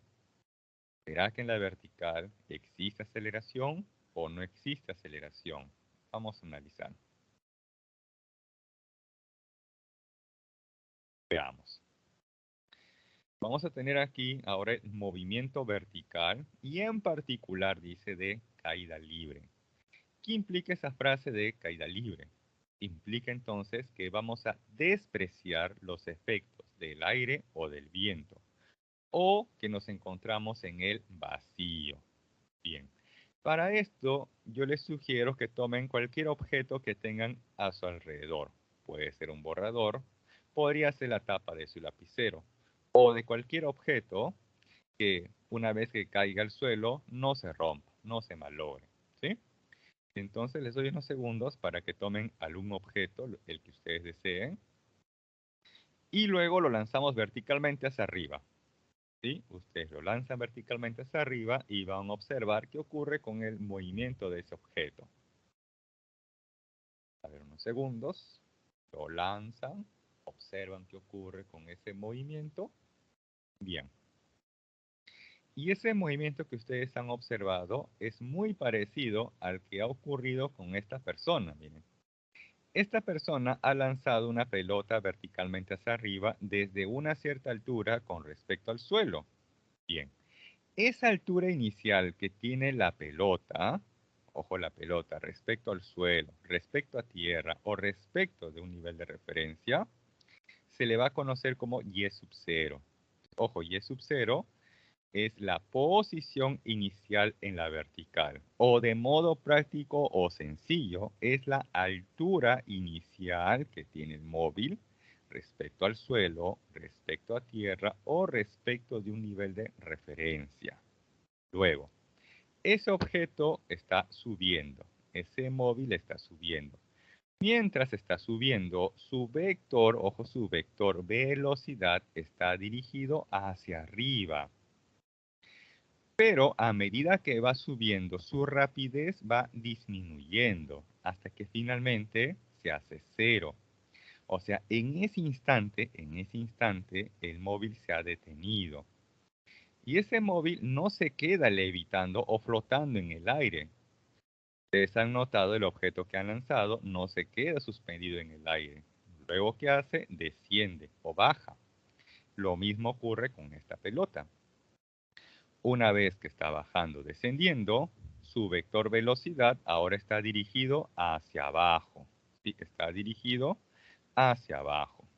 ¿Será que en la vertical existe aceleración o no existe aceleración? Vamos a analizar. Veamos. Vamos a tener aquí ahora el movimiento vertical y en particular dice de caída libre. ¿Qué implica esa frase de caída libre? Implica entonces que vamos a despreciar los efectos del aire o del viento, o que nos encontramos en el vacío. Bien, para esto yo les sugiero que tomen cualquier objeto que tengan a su alrededor. Puede ser un borrador, podría ser la tapa de su lapicero, o de cualquier objeto que una vez que caiga al suelo no se rompa, no se malogre, ¿sí? Entonces les doy unos segundos para que tomen algún objeto, el que ustedes deseen, y luego lo lanzamos verticalmente hacia arriba. ¿Sí? Ustedes lo lanzan verticalmente hacia arriba y van a observar qué ocurre con el movimiento de ese objeto. A ver, unos segundos, lo lanzan, observan qué ocurre con ese movimiento. Bien. Y ese movimiento que ustedes han observado es muy parecido al que ha ocurrido con esta persona. Miren. Esta persona ha lanzado una pelota verticalmente hacia arriba desde una cierta altura con respecto al suelo. Bien, esa altura inicial que tiene la pelota, ojo la pelota, respecto al suelo, respecto a tierra o respecto de un nivel de referencia, se le va a conocer como Y sub 0. Ojo, Y sub 0 es la posición inicial en la vertical. O de modo práctico o sencillo, es la altura inicial que tiene el móvil respecto al suelo, respecto a tierra o respecto de un nivel de referencia. Luego, ese objeto está subiendo, ese móvil está subiendo. Mientras está subiendo, su vector, ojo, su vector velocidad está dirigido hacia arriba. Pero a medida que va subiendo, su rapidez va disminuyendo hasta que finalmente se hace 0. O sea, en ese instante, el móvil se ha detenido. Y ese móvil no se queda levitando o flotando en el aire. Ustedes han notado el objeto que han lanzado no se queda suspendido en el aire. Luego, ¿qué hace? Desciende o baja. Lo mismo ocurre con esta pelota. Una vez que está bajando, descendiendo, su vector velocidad ahora está dirigido hacia abajo. ¿Sí? Está dirigido hacia abajo.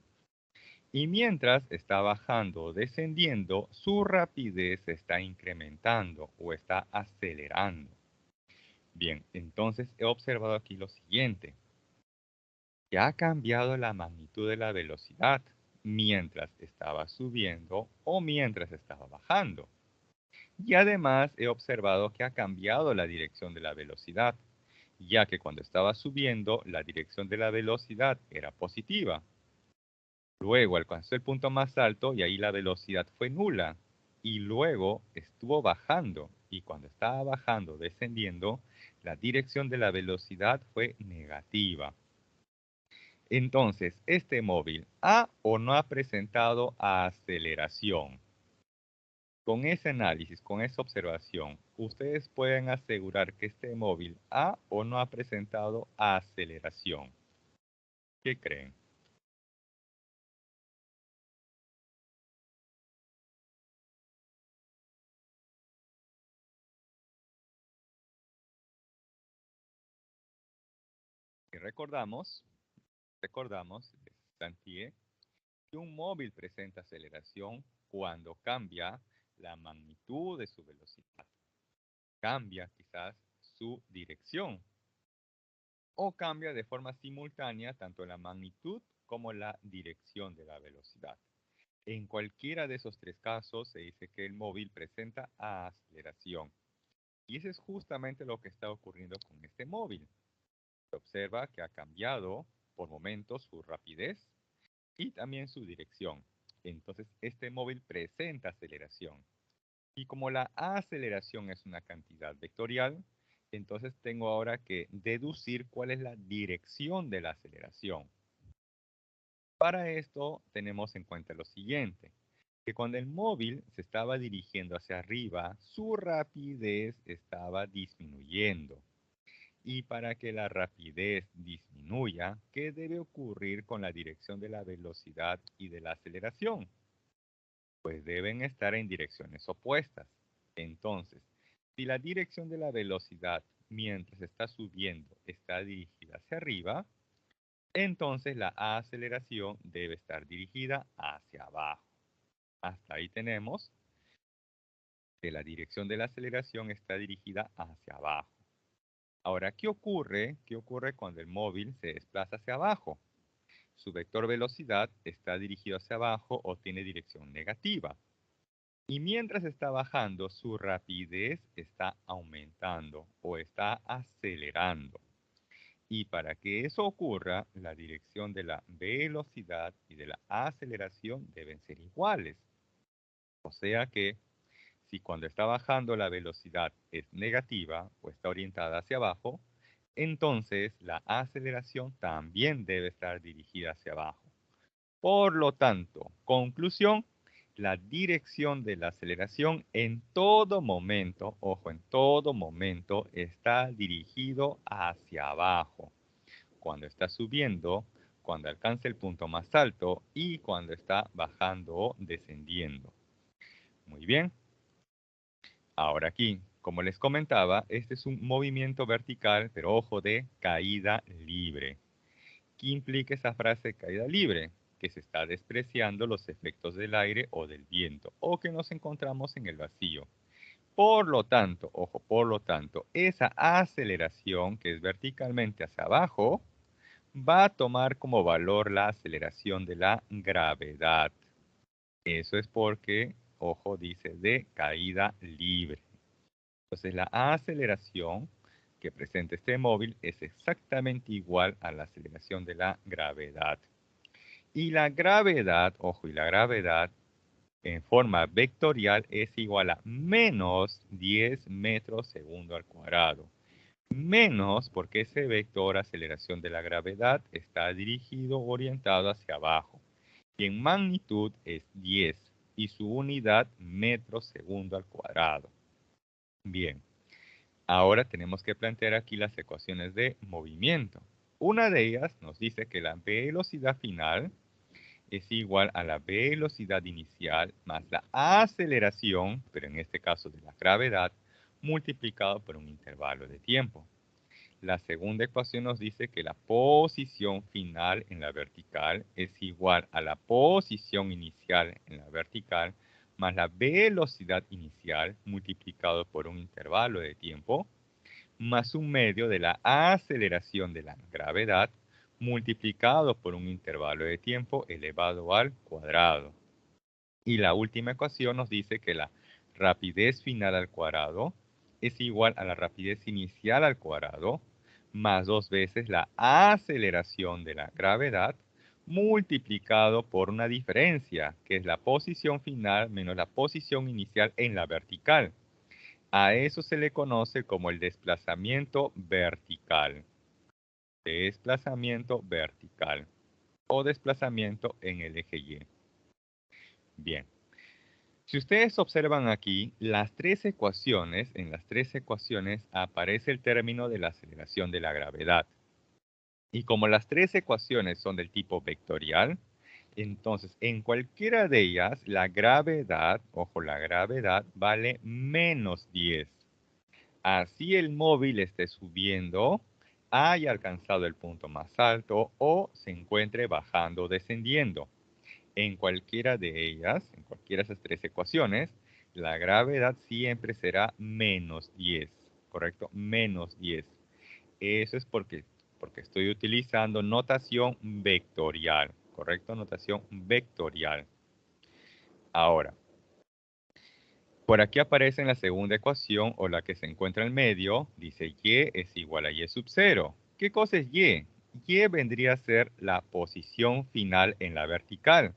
Y mientras está bajando o descendiendo, su rapidez está incrementando o está acelerando. Bien, entonces he observado aquí lo siguiente. Que ha cambiado la magnitud de la velocidad mientras estaba subiendo o mientras estaba bajando. Y además he observado que ha cambiado la dirección de la velocidad, ya que cuando estaba subiendo la dirección de la velocidad era positiva. Luego alcanzó el punto más alto y ahí la velocidad fue nula. Y luego estuvo bajando y cuando estaba bajando, descendiendo, la dirección de la velocidad fue negativa. Entonces, este móvil ¿ha o no ha presentado aceleración? Con ese análisis, con esa observación, ustedes pueden asegurar que este móvil ha o no ha presentado aceleración. ¿Qué creen? Y recordamos, Santiago, que un móvil presenta aceleración cuando cambia la magnitud de su velocidad, cambia quizás su dirección o cambia de forma simultánea tanto la magnitud como la dirección de la velocidad. En cualquiera de esos tres casos se dice que el móvil presenta aceleración. Y eso es justamente lo que está ocurriendo con este móvil. Se observa que ha cambiado por momentos su rapidez y también su dirección. Entonces, este móvil presenta aceleración. Y como la aceleración es una cantidad vectorial, entonces tengo ahora que deducir cuál es la dirección de la aceleración. Para esto tenemos en cuenta lo siguiente, que cuando el móvil se estaba dirigiendo hacia arriba, su rapidez estaba disminuyendo. Y para que la rapidez disminuya, ¿qué debe ocurrir con la dirección de la velocidad y de la aceleración? Pues deben estar en direcciones opuestas. Entonces, si la dirección de la velocidad mientras está subiendo está dirigida hacia arriba, entonces la aceleración debe estar dirigida hacia abajo. Hasta ahí tenemos que la dirección de la aceleración está dirigida hacia abajo. Ahora, ¿qué ocurre? ¿Qué ocurre cuando el móvil se desplaza hacia abajo? Su vector velocidad está dirigido hacia abajo o tiene dirección negativa. Y mientras está bajando, su rapidez está aumentando o está acelerando. Y para que eso ocurra, la dirección de la velocidad y de la aceleración deben ser iguales. O sea que si cuando está bajando la velocidad es negativa o está orientada hacia abajo, entonces la aceleración también debe estar dirigida hacia abajo. Por lo tanto, conclusión, la dirección de la aceleración en todo momento, ojo, en todo momento está dirigido hacia abajo. Cuando está subiendo, cuando alcanza el punto más alto y cuando está bajando o descendiendo. Muy bien. Ahora aquí, como les comentaba, este es un movimiento vertical, pero ojo, de caída libre. ¿Qué implica esa frase caída libre? Que se está despreciando los efectos del aire o del viento, o que nos encontramos en el vacío. Por lo tanto, ojo, por lo tanto, esa aceleración que es verticalmente hacia abajo, va a tomar como valor la aceleración de la gravedad. Eso es porque, ojo, dice de caída libre. Entonces la aceleración que presenta este móvil es exactamente igual a la aceleración de la gravedad. Y la gravedad, ojo, y la gravedad en forma vectorial es igual a menos 10 metros segundo al cuadrado. Menos porque ese vector aceleración de la gravedad está dirigido o orientado hacia abajo. Y en magnitud es 10 y su unidad metros segundo al cuadrado. Bien, ahora tenemos que plantear aquí las ecuaciones de movimiento. Una de ellas nos dice que la velocidad final es igual a la velocidad inicial más la aceleración, pero en este caso de la gravedad, multiplicado por un intervalo de tiempo. La segunda ecuación nos dice que la posición final en la vertical es igual a la posición inicial en la vertical más la velocidad inicial multiplicado por un intervalo de tiempo más un medio de la aceleración de la gravedad multiplicado por un intervalo de tiempo elevado al cuadrado. Y la última ecuación nos dice que la rapidez final al cuadrado es igual a la rapidez inicial al cuadrado más 2 veces la aceleración de la gravedad multiplicado por una diferencia, que es la posición final menos la posición inicial en la vertical. A eso se le conoce como el desplazamiento vertical. Desplazamiento vertical o desplazamiento en el eje Y. Bien. Si ustedes observan aquí, en las tres ecuaciones aparece el término de la aceleración de la gravedad. Y como las tres ecuaciones son del tipo vectorial, entonces en cualquiera de ellas la gravedad, ojo, la gravedad vale menos 10. Así el móvil esté subiendo, haya alcanzado el punto más alto o se encuentre bajando o descendiendo. En cualquiera de ellas, en cualquiera de esas tres ecuaciones, la gravedad siempre será menos 10, ¿correcto? Menos 10. Eso es porque estoy utilizando notación vectorial, ¿correcto? Notación vectorial. Ahora, por aquí aparece en la segunda ecuación o la que se encuentra en medio, dice y es igual a y sub 0. ¿Qué cosa es y? Y vendría a ser la posición final en la vertical.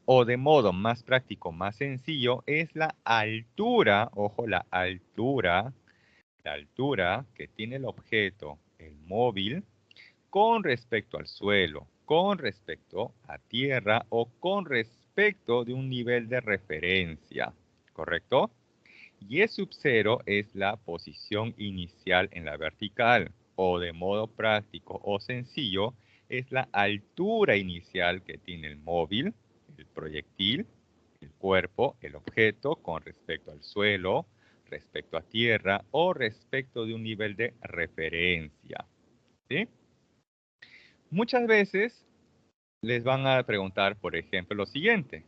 O de modo más práctico, más sencillo, es la altura, ojo, la altura que tiene el objeto, el móvil, con respecto al suelo, con respecto a tierra o con respecto de un nivel de referencia, ¿correcto? Y sub 0 es la posición inicial en la vertical, o de modo práctico o sencillo, es la altura inicial que tiene el móvil, el proyectil, el cuerpo, el objeto con respecto al suelo, respecto a tierra o respecto de un nivel de referencia. ¿Sí? Muchas veces les van a preguntar, por ejemplo, lo siguiente.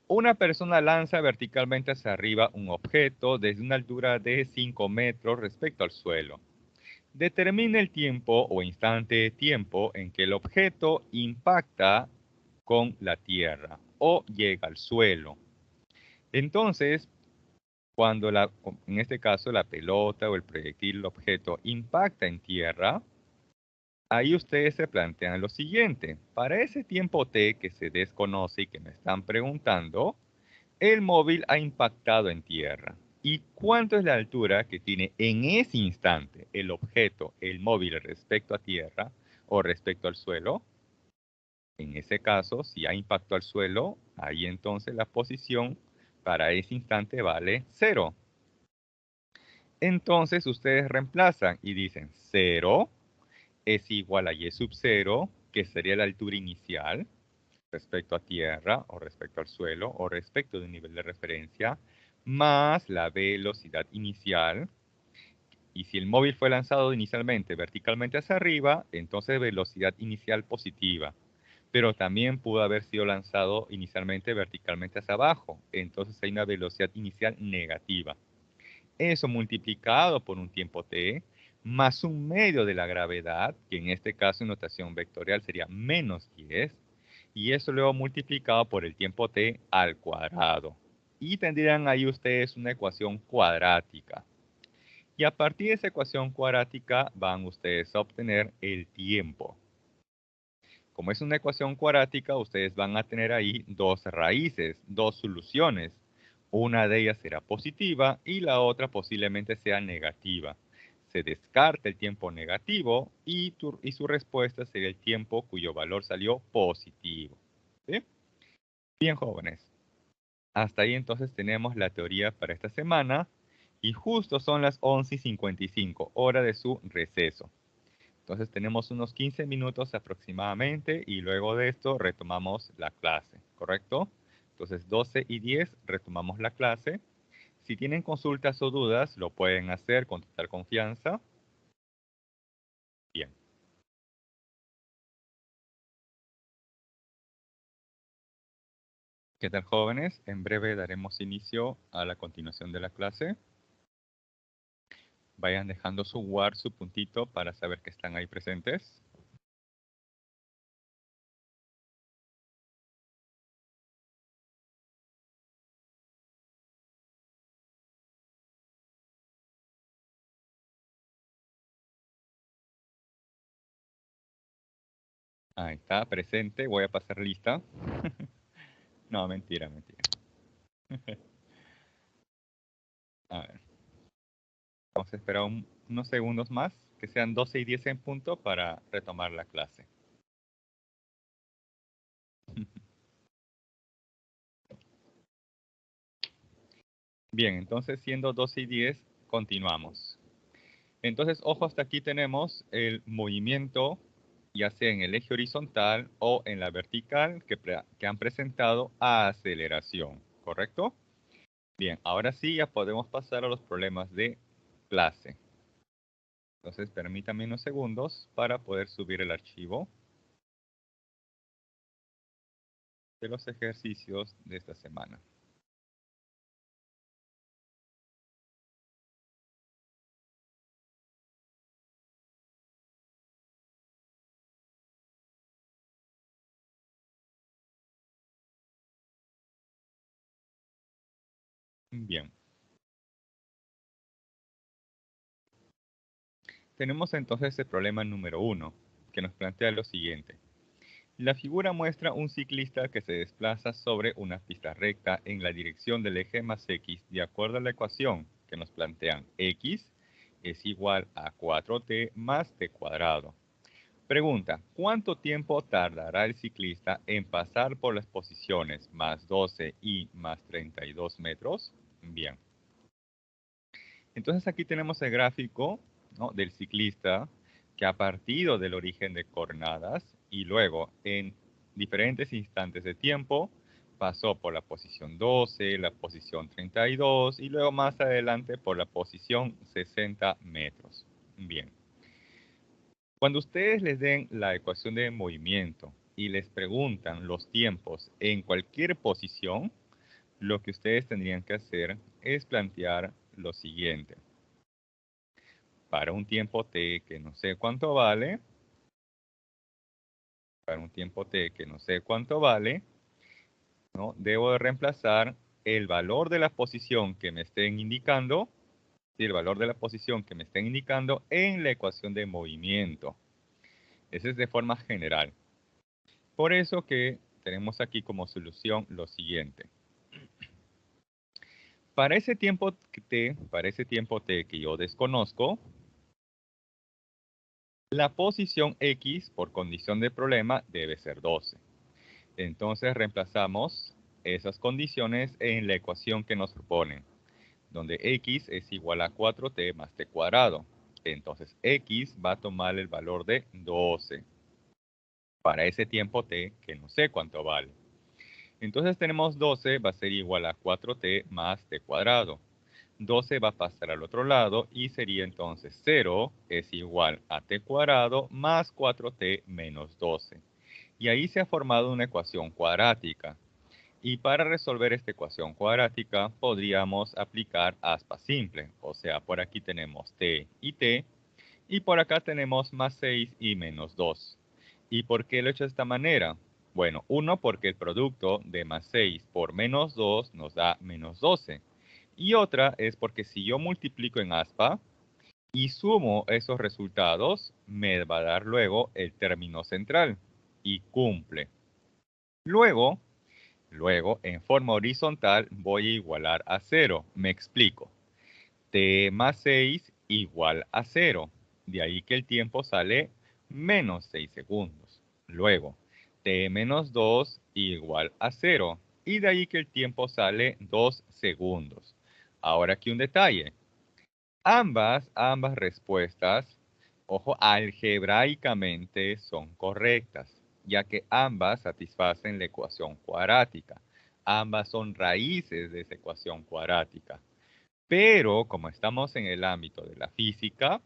Una persona lanza verticalmente hacia arriba un objeto desde una altura de 5 metros respecto al suelo. Determine el tiempo o instante de tiempo en que el objeto impacta con la tierra o llega al suelo. Entonces, cuando en este caso la pelota o el proyectil, el objeto impacta en tierra, ahí ustedes se plantean lo siguiente. Para ese tiempo t que se desconoce y que me están preguntando, el móvil ha impactado en tierra. ¿Y cuánto es la altura que tiene en ese instante el objeto, el móvil respecto a tierra o respecto al suelo? En ese caso, si ha impacto al suelo, ahí entonces la posición para ese instante vale 0. Entonces ustedes reemplazan y dicen 0 es igual a y sub 0, que sería la altura inicial, respecto a tierra o respecto al suelo o respecto de un nivel de referencia, más la velocidad inicial. Y si el móvil fue lanzado inicialmente verticalmente hacia arriba, entonces velocidad inicial positiva. Pero también pudo haber sido lanzado inicialmente verticalmente hacia abajo, entonces hay una velocidad inicial negativa. Eso multiplicado por un tiempo t, más un medio de la gravedad, que en este caso en notación vectorial sería menos 10, y eso luego multiplicado por el tiempo t al cuadrado. Y tendrían ahí ustedes una ecuación cuadrática. Y a partir de esa ecuación cuadrática van ustedes a obtener el tiempo. Como es una ecuación cuadrática, ustedes van a tener ahí dos raíces, dos soluciones. Una de ellas será positiva y la otra posiblemente sea negativa. Se descarta el tiempo negativo y su respuesta sería el tiempo cuyo valor salió positivo. ¿Sí? Bien, jóvenes. Hasta ahí entonces tenemos la teoría para esta semana y justo son las 11:55, hora de su receso. Entonces tenemos unos 15 minutos aproximadamente y luego de esto retomamos la clase, ¿correcto? Entonces 12:10 retomamos la clase. Si tienen consultas o dudas, lo pueden hacer con total confianza. Bien. ¿Qué tal, jóvenes? En breve daremos inicio a la continuación de la clase. Vayan dejando su guard, su puntito para saber que están ahí presentes. Ahí está, presente. Voy a pasar lista. No, mentira, mentira. A ver. Vamos a esperar unos segundos más, que sean 12:10 en punto para retomar la clase. Bien, entonces siendo 12 y 10, continuamos. Entonces, ojo, hasta aquí tenemos el movimiento, ya sea en el eje horizontal o en la vertical, que han presentado aceleración, ¿correcto? Bien, ahora sí ya podemos pasar a los problemas de clase. Entonces, permítanme unos segundos para poder subir el archivo de los ejercicios de esta semana. Bien, tenemos entonces el problema número 1, que nos plantea lo siguiente. La figura muestra un ciclista que se desplaza sobre una pista recta en la dirección del eje más x de acuerdo a la ecuación que nos plantean x es igual a 4t más t cuadrado. Pregunta, ¿cuánto tiempo tardará el ciclista en pasar por las posiciones más 12 y más 32 metros? Bien. Entonces aquí tenemos el gráfico, ¿no?, del ciclista que ha partido del origen de coordenadas y luego en diferentes instantes de tiempo pasó por la posición 12, la posición 32 y luego más adelante por la posición 60 metros. Bien. Cuando ustedes les den la ecuación de movimiento y les preguntan los tiempos en cualquier posición, lo que ustedes tendrían que hacer es plantear lo siguiente. Para un tiempo t que no sé cuánto vale, para un tiempo t que no sé cuánto vale, ¿no?, debo de reemplazar el valor de la posición que me estén indicando, ¿sí?, el valor de la posición que me estén indicando en la ecuación de movimiento. Ese es de forma general. Por eso que tenemos aquí como solución lo siguiente. Para ese tiempo t que yo desconozco, la posición x por condición de problema debe ser 12. Entonces reemplazamos esas condiciones en la ecuación que nos proponen, donde x es igual a 4t más t cuadrado. Entonces x va a tomar el valor de 12 para ese tiempo t que no sé cuánto vale. Entonces tenemos 12 va a ser igual a 4t más t cuadrado. 12 va a pasar al otro lado y sería entonces 0 es igual a t cuadrado más 4t menos 12. Y ahí se ha formado una ecuación cuadrática. Y para resolver esta ecuación cuadrática podríamos aplicar aspa simple. O sea, por aquí tenemos t, y por acá tenemos más 6 y menos 2. ¿Y por qué lo he hecho de esta manera? Bueno, uno, porque el producto de más 6 por menos 2 nos da menos 12. Y otra es porque si yo multiplico en aspa y sumo esos resultados, me va a dar luego el término central. Y cumple. Luego, en forma horizontal, voy a igualar a 0. Me explico. T más 6 igual a 0. De ahí que el tiempo sale menos 6 segundos. Luego, t menos 2 igual a 0. Y de ahí que el tiempo sale 2 segundos. Ahora aquí un detalle. Ambas respuestas, ojo, algebraicamente son correctas, ya que ambas satisfacen la ecuación cuadrática. Ambas son raíces de esa ecuación cuadrática. Pero como estamos en el ámbito de la física,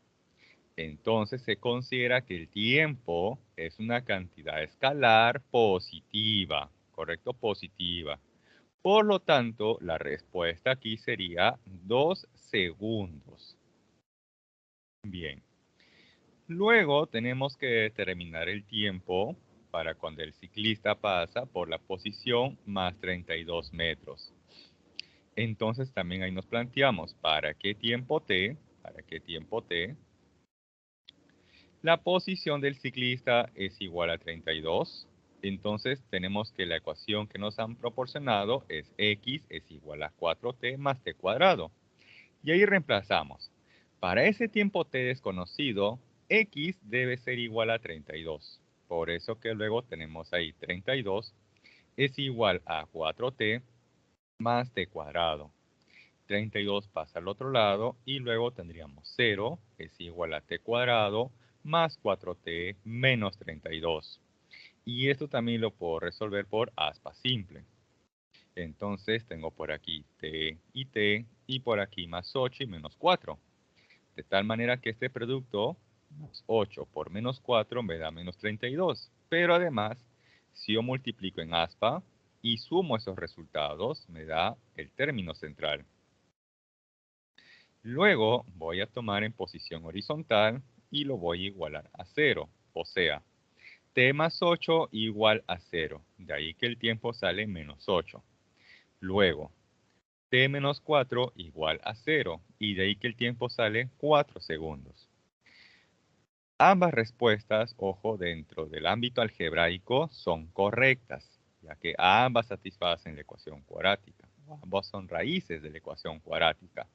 entonces se considera que el tiempo es una cantidad escalar positiva, ¿correcto? Positiva. Por lo tanto, la respuesta aquí sería 2 segundos. Bien. Luego tenemos que determinar el tiempo para cuando el ciclista pasa por la posición más 32 metros. Entonces también ahí nos planteamos para qué tiempo t, la posición del ciclista es igual a 32. Entonces tenemos que la ecuación que nos han proporcionado es x es igual a 4t más t cuadrado. Y ahí reemplazamos. Para ese tiempo t desconocido, x debe ser igual a 32. Por eso que luego tenemos ahí 32 es igual a 4t más t cuadrado. 32 pasa al otro lado y luego tendríamos 0 es igual a t cuadrado más 4t menos 32. Y esto también lo puedo resolver por aspa simple. Entonces tengo por aquí t y por aquí más 8 y menos 4. De tal manera que este producto, más 8 por menos 4, me da menos 32. Pero además, si yo multiplico en aspa y sumo esos resultados, me da el término central. Luego voy a tomar en posición horizontal y lo voy a igualar a 0. O sea, t más 8 igual a 0. De ahí que el tiempo sale menos 8. Luego, t menos 4 igual a 0. Y de ahí que el tiempo sale 4 segundos. Ambas respuestas, ojo, dentro del ámbito algebraico son correctas, ya que ambas satisfacen la ecuación cuadrática. Ambas son raíces de la ecuación cuadrática.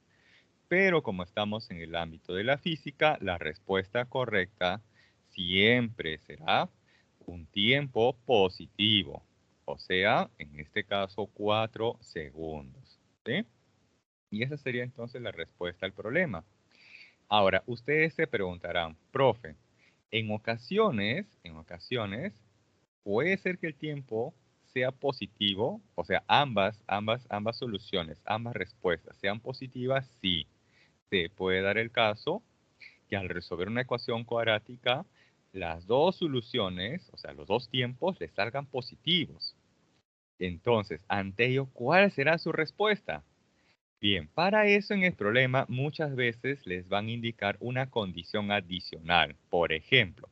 Pero como estamos en el ámbito de la física, la respuesta correcta siempre será un tiempo positivo. O sea, en este caso, 4 segundos. ¿Sí? Y esa sería entonces la respuesta al problema. Ahora, ustedes se preguntarán, profe, en ocasiones, puede ser que el tiempo sea positivo, o sea, ambas soluciones, ambas respuestas sean positivas, sí. Se puede dar el caso que al resolver una ecuación cuadrática, las dos soluciones, o sea, los dos tiempos, le salgan positivos. Entonces, ante ello, ¿cuál será su respuesta? Bien, para eso en el problema muchas veces les van a indicar una condición adicional. Por ejemplo,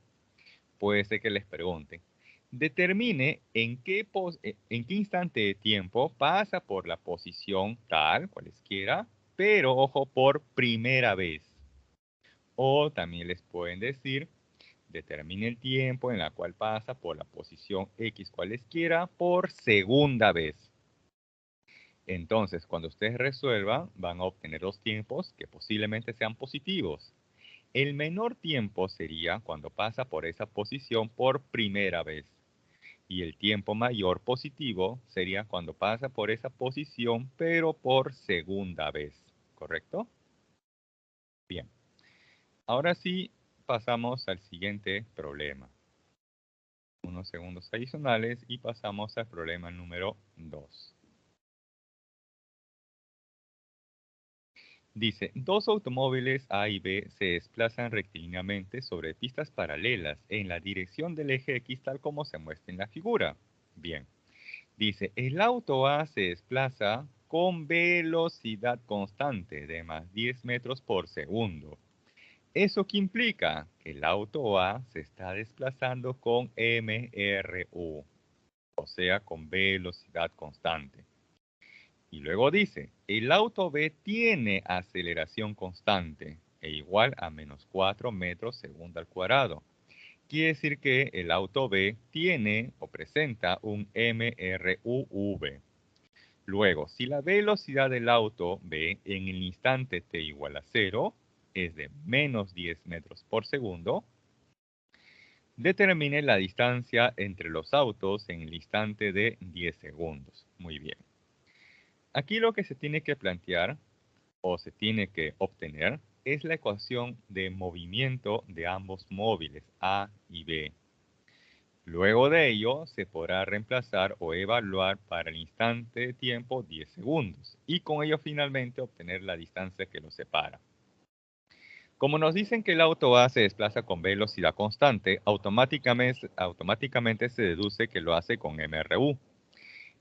puede ser que les pregunten, determine en qué instante de tiempo pasa por la posición tal, cualesquiera, pero ojo, por primera vez. O también les pueden decir, determine el tiempo en la cual pasa por la posición X cualesquiera por segunda vez. Entonces, cuando ustedes resuelvan, van a obtener los tiempos que posiblemente sean positivos. El menor tiempo sería cuando pasa por esa posición por primera vez. Y el tiempo mayor positivo sería cuando pasa por esa posición, pero por segunda vez. ¿Correcto? Bien. Ahora sí, pasamos al siguiente problema. Unos segundos adicionales y pasamos al problema número 2. Dice, dos automóviles A y B se desplazan rectilíneamente sobre pistas paralelas en la dirección del eje X tal como se muestra en la figura. Bien, dice, el auto A se desplaza con velocidad constante de más 10 metros por segundo. ¿Eso qué implica? Que el auto A se está desplazando con MRU, o sea, con velocidad constante. Y luego dice, el auto B tiene aceleración constante e igual a menos 4 metros segundo al cuadrado. Quiere decir que el auto B tiene o presenta un MRUV. Luego, si la velocidad del auto B en el instante t igual a 0 es de menos 10 metros por segundo, determine la distancia entre los autos en el instante de 10 segundos. Muy bien. Aquí lo que se tiene que plantear o se tiene que obtener es la ecuación de movimiento de ambos móviles A y B. Luego de ello, se podrá reemplazar o evaluar para el instante de tiempo 10 segundos y con ello finalmente obtener la distancia que los separa. Como nos dicen que el auto A se desplaza con velocidad constante, automáticamente se deduce que lo hace con MRU.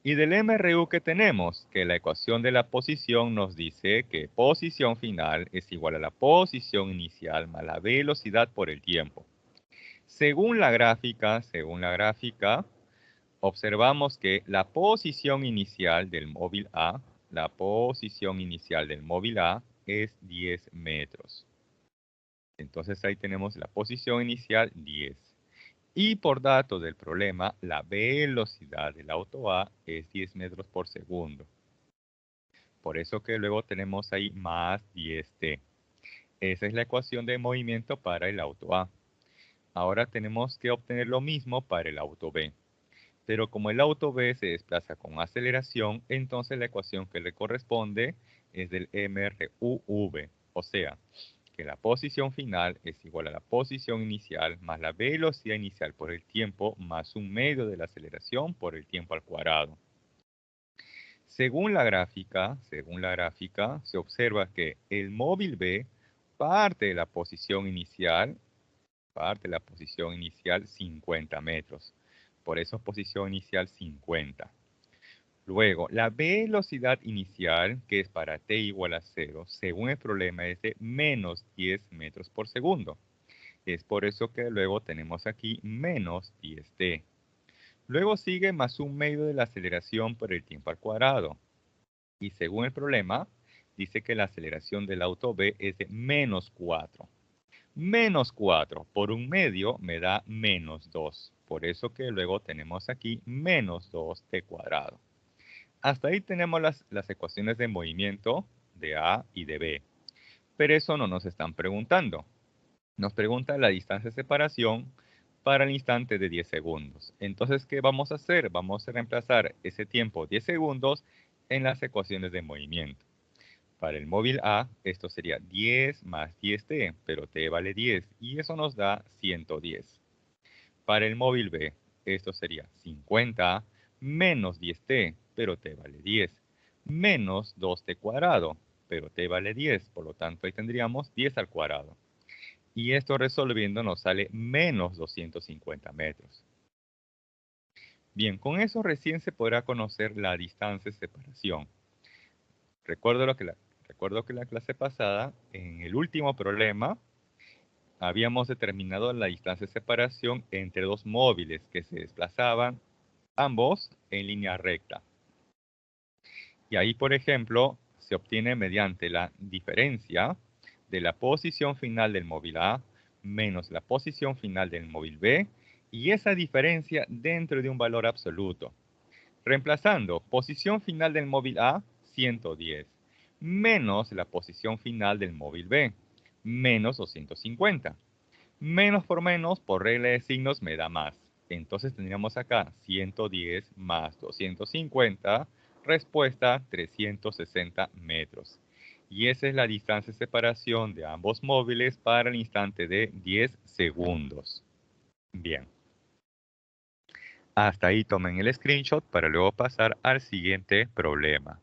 Y del MRU que tenemos, que la ecuación de la posición nos dice que posición final es igual a la posición inicial más la velocidad por el tiempo. Según la gráfica, observamos que la posición inicial del móvil A, es 10 metros. Entonces ahí tenemos la posición inicial 10. Y por datos del problema, la velocidad del auto A es 10 metros por segundo. Por eso que luego tenemos ahí más 10t. Esa es la ecuación de movimiento para el auto A. Ahora tenemos que obtener lo mismo para el auto B. Pero como el auto B se desplaza con aceleración, entonces la ecuación que le corresponde es del MRUV, o sea, que la posición final es igual a la posición inicial más la velocidad inicial por el tiempo más un medio de la aceleración por el tiempo al cuadrado. Según la gráfica, se observa que el móvil B parte de la posición inicial 50 metros. Por eso posición inicial 50. Luego, la velocidad inicial, que es para t igual a 0, según el problema es de menos 10 metros por segundo. Es por eso que luego tenemos aquí menos 10t. Luego sigue más un medio de la aceleración por el tiempo al cuadrado. Y según el problema, dice que la aceleración del auto B es de menos 4. Menos 4 por un medio me da menos 2. Por eso que luego tenemos aquí menos 2t cuadrado. Hasta ahí tenemos las ecuaciones de movimiento de A y de B. Pero eso no nos están preguntando. Nos pregunta la distancia de separación para el instante de 10 segundos. Entonces, ¿qué vamos a hacer? Vamos a reemplazar ese tiempo 10 segundos en las ecuaciones de movimiento. Para el móvil A, esto sería 10 más 10t, pero t vale 10, y eso nos da 110. Para el móvil B, esto sería 50 menos 10t, pero t vale 10, menos 2t cuadrado, pero t vale 10, por lo tanto ahí tendríamos 10 al cuadrado. Y esto resolviendo nos sale menos 250 metros. Bien, con eso recién se podrá conocer la distancia de separación. Recuerdo que la clase pasada, en el último problema, habíamos determinado la distancia de separación entre dos móviles que se desplazaban ambos en línea recta. Y ahí, por ejemplo, se obtiene mediante la diferencia de la posición final del móvil A menos la posición final del móvil B, y esa diferencia dentro de un valor absoluto. Reemplazando posición final del móvil A, 110, menos la posición final del móvil B, menos 250. Menos por menos, por regla de signos, me da más. Entonces tendríamos acá 110 más 250, respuesta 360 metros. Y esa es la distancia de separación de ambos móviles para el instante de 10 segundos. Bien. Hasta ahí tomen el screenshot para luego pasar al siguiente problema.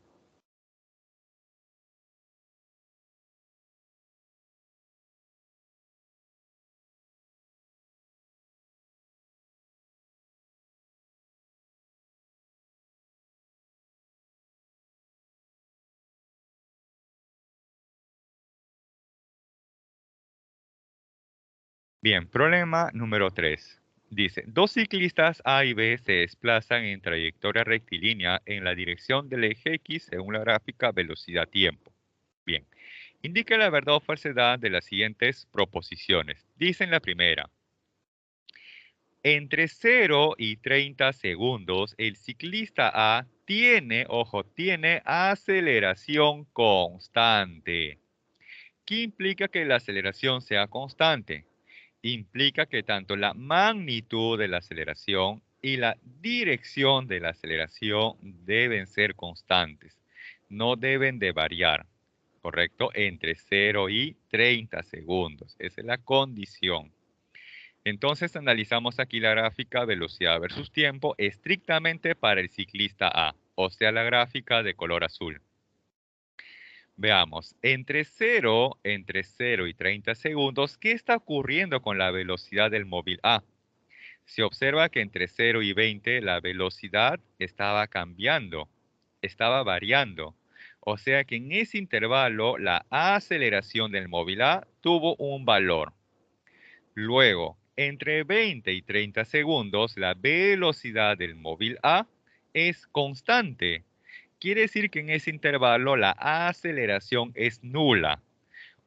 Bien, problema número 3. Dice, dos ciclistas A y B se desplazan en trayectoria rectilínea en la dirección del eje X según la gráfica velocidad-tiempo. Bien, indica la verdad o falsedad de las siguientes proposiciones. Dice en la primera, entre 0 y 30 segundos, el ciclista A tiene, ojo, tiene aceleración constante. ¿Qué implica que la aceleración sea constante? Implica que tanto la magnitud de la aceleración y la dirección de la aceleración deben ser constantes. No deben de variar, ¿correcto? Entre 0 y 30 segundos. Esa es la condición. Entonces analizamos aquí la gráfica velocidad versus tiempo estrictamente para el ciclista A, o sea, la gráfica de color azul. Veamos, entre 0 y 30 segundos, ¿qué está ocurriendo con la velocidad del móvil A? Se observa que entre 0 y 20 la velocidad estaba cambiando, estaba variando. O sea que en ese intervalo la aceleración del móvil A tuvo un valor. Luego, entre 20 y 30 segundos, la velocidad del móvil A es constante. Quiere decir que en ese intervalo la aceleración es nula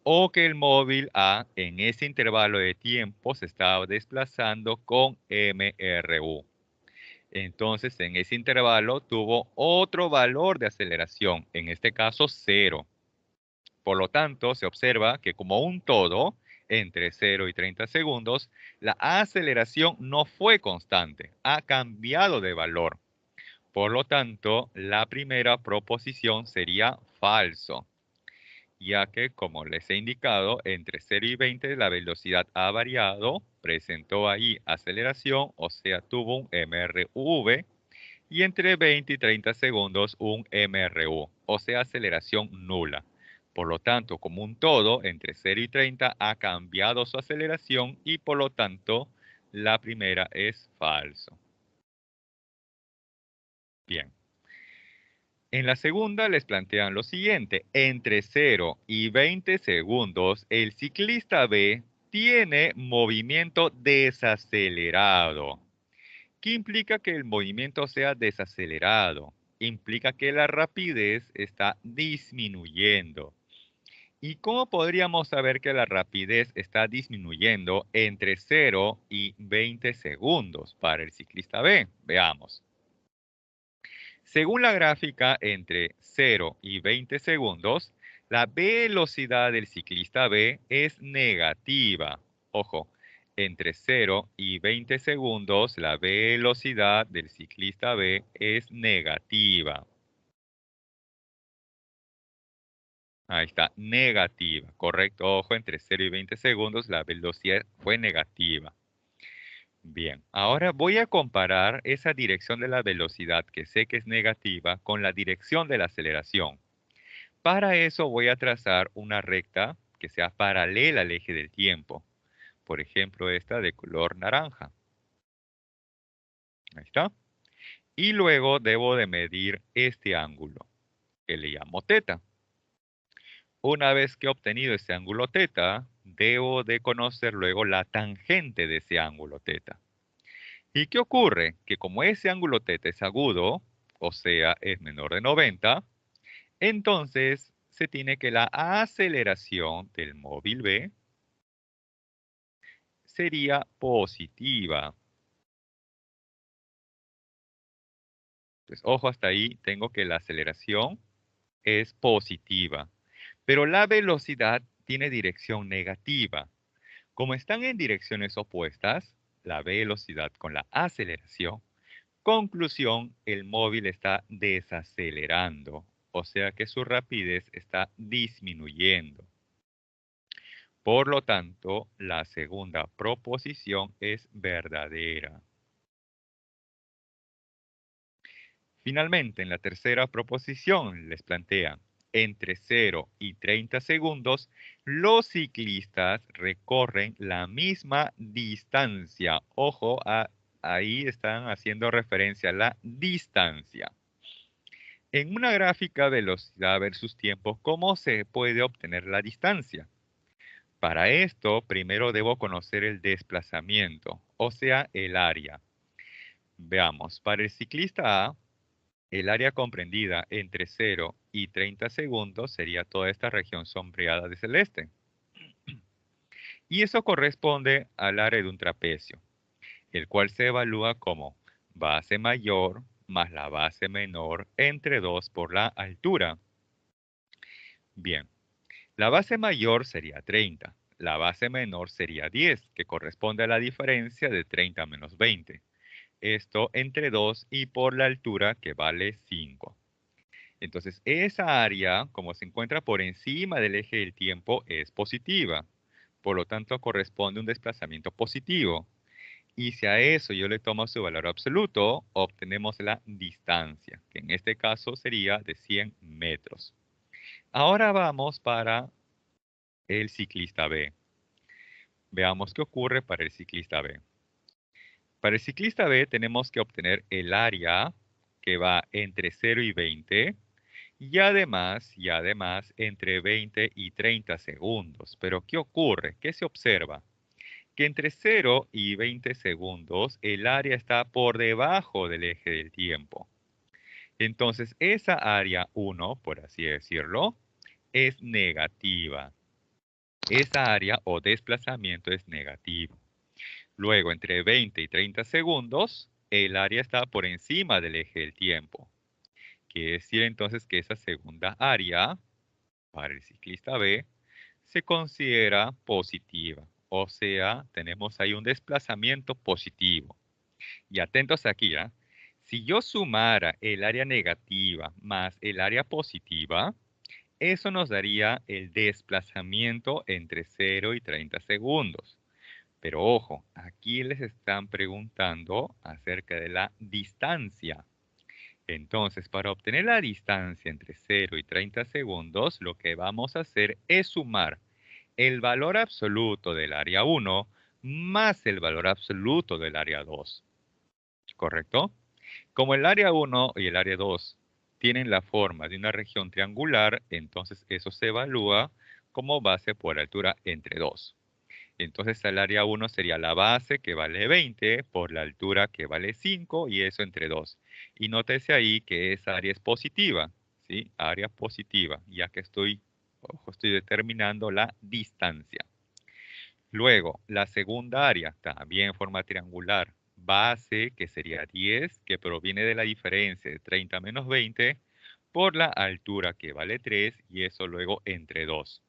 o que el móvil A en ese intervalo de tiempo se estaba desplazando con MRU. Entonces, en ese intervalo tuvo otro valor de aceleración, en este caso 0. Por lo tanto, se observa que como un todo, entre 0 y 30 segundos, la aceleración no fue constante, ha cambiado de valor. Por lo tanto, la primera proposición sería falso. ya que, como les he indicado, entre 0 y 20 la velocidad ha variado, presentó ahí aceleración, o sea, tuvo un MRV, y entre 20 y 30 segundos un MRU, o sea, aceleración nula. Por lo tanto, como un todo, entre 0 y 30 ha cambiado su aceleración y por lo tanto, la primera es falso. Bien. En la segunda les plantean lo siguiente. Entre 0 y 20 segundos, el ciclista B tiene movimiento desacelerado. ¿Qué implica que el movimiento sea desacelerado? Implica que la rapidez está disminuyendo. ¿Y cómo podríamos saber que la rapidez está disminuyendo entre 0 y 20 segundos para el ciclista B? Veamos. Según la gráfica, entre 0 y 20 segundos, la velocidad del ciclista B es negativa. Ojo, entre 0 y 20 segundos, la velocidad del ciclista B es negativa. Ahí está, negativa. Correcto, ojo, entre 0 y 20 segundos, la velocidad fue negativa. Bien, ahora voy a comparar esa dirección de la velocidad que sé que es negativa con la dirección de la aceleración. Para eso voy a trazar una recta que sea paralela al eje del tiempo. Por ejemplo, esta de color naranja. Ahí está. Y luego debo de medir este ángulo, que le llamo teta. Una vez que he obtenido ese ángulo teta, debo de conocer luego la tangente de ese ángulo teta. ¿Y qué ocurre? Que como ese ángulo teta es agudo, o sea, es menor de 90, entonces se tiene que la aceleración del móvil B sería positiva. Pues ojo, hasta ahí tengo que la aceleración es positiva, pero la velocidad tiene dirección negativa. Como están en direcciones opuestas, la velocidad con la aceleración, conclusión, el móvil está desacelerando, o sea que su rapidez está disminuyendo. Por lo tanto, la segunda proposición es verdadera. Finalmente, en la tercera proposición les plantean, entre 0 y 30 segundos, los ciclistas recorren la misma distancia. Ojo, ahí están haciendo referencia a la distancia. En una gráfica velocidad versus tiempo, ¿cómo se puede obtener la distancia? Para esto, primero debo conocer el desplazamiento, o sea, el área. Veamos, para el ciclista A, el área comprendida entre 0 y 30 segundos sería toda esta región sombreada de celeste. Y eso corresponde al área de un trapecio, el cual se evalúa como base mayor más la base menor entre 2 por la altura. Bien, la base mayor sería 30, la base menor sería 10, que corresponde a la diferencia de 30 menos 20. Esto entre 2 y por la altura que vale 5. Entonces, esa área, como se encuentra por encima del eje del tiempo, es positiva. Por lo tanto, corresponde a un desplazamiento positivo. Y si a eso yo le tomo su valor absoluto, obtenemos la distancia, que en este caso sería de 100 metros. Ahora vamos para el ciclista B. Veamos qué ocurre para el ciclista B. Para el ciclista B tenemos que obtener el área que va entre 0 y 20 y además entre 20 y 30 segundos. Pero ¿qué ocurre? ¿Qué se observa? Que entre 0 y 20 segundos el área está por debajo del eje del tiempo. Entonces esa área 1, por así decirlo, es negativa. Esa área o desplazamiento es negativo. Luego, entre 20 y 30 segundos, el área está por encima del eje del tiempo. Quiere decir entonces que esa segunda área, para el ciclista B, se considera positiva. O sea, tenemos ahí un desplazamiento positivo. Y atentos aquí, ¿ah? Si yo sumara el área negativa más el área positiva, Eso nos daría el desplazamiento entre 0 y 30 segundos. Pero ojo, aquí les están preguntando acerca de la distancia. Entonces, para obtener la distancia entre 0 y 30 segundos, lo que vamos a hacer es sumar el valor absoluto del área 1 más el valor absoluto del área 2. ¿Correcto? Como el área 1 y el área 2 tienen la forma de una región triangular, entonces eso se evalúa como base por altura entre 2. Entonces el área 1 sería la base que vale 20 por la altura que vale 5 y eso entre 2. Y nótese ahí que esa área es positiva, ¿sí? Área positiva, ya que estoy determinando la distancia. Luego, la segunda área, también en forma triangular, base, que sería 10, que proviene de la diferencia de 30 menos 20, por la altura que vale 3 y eso luego entre 2.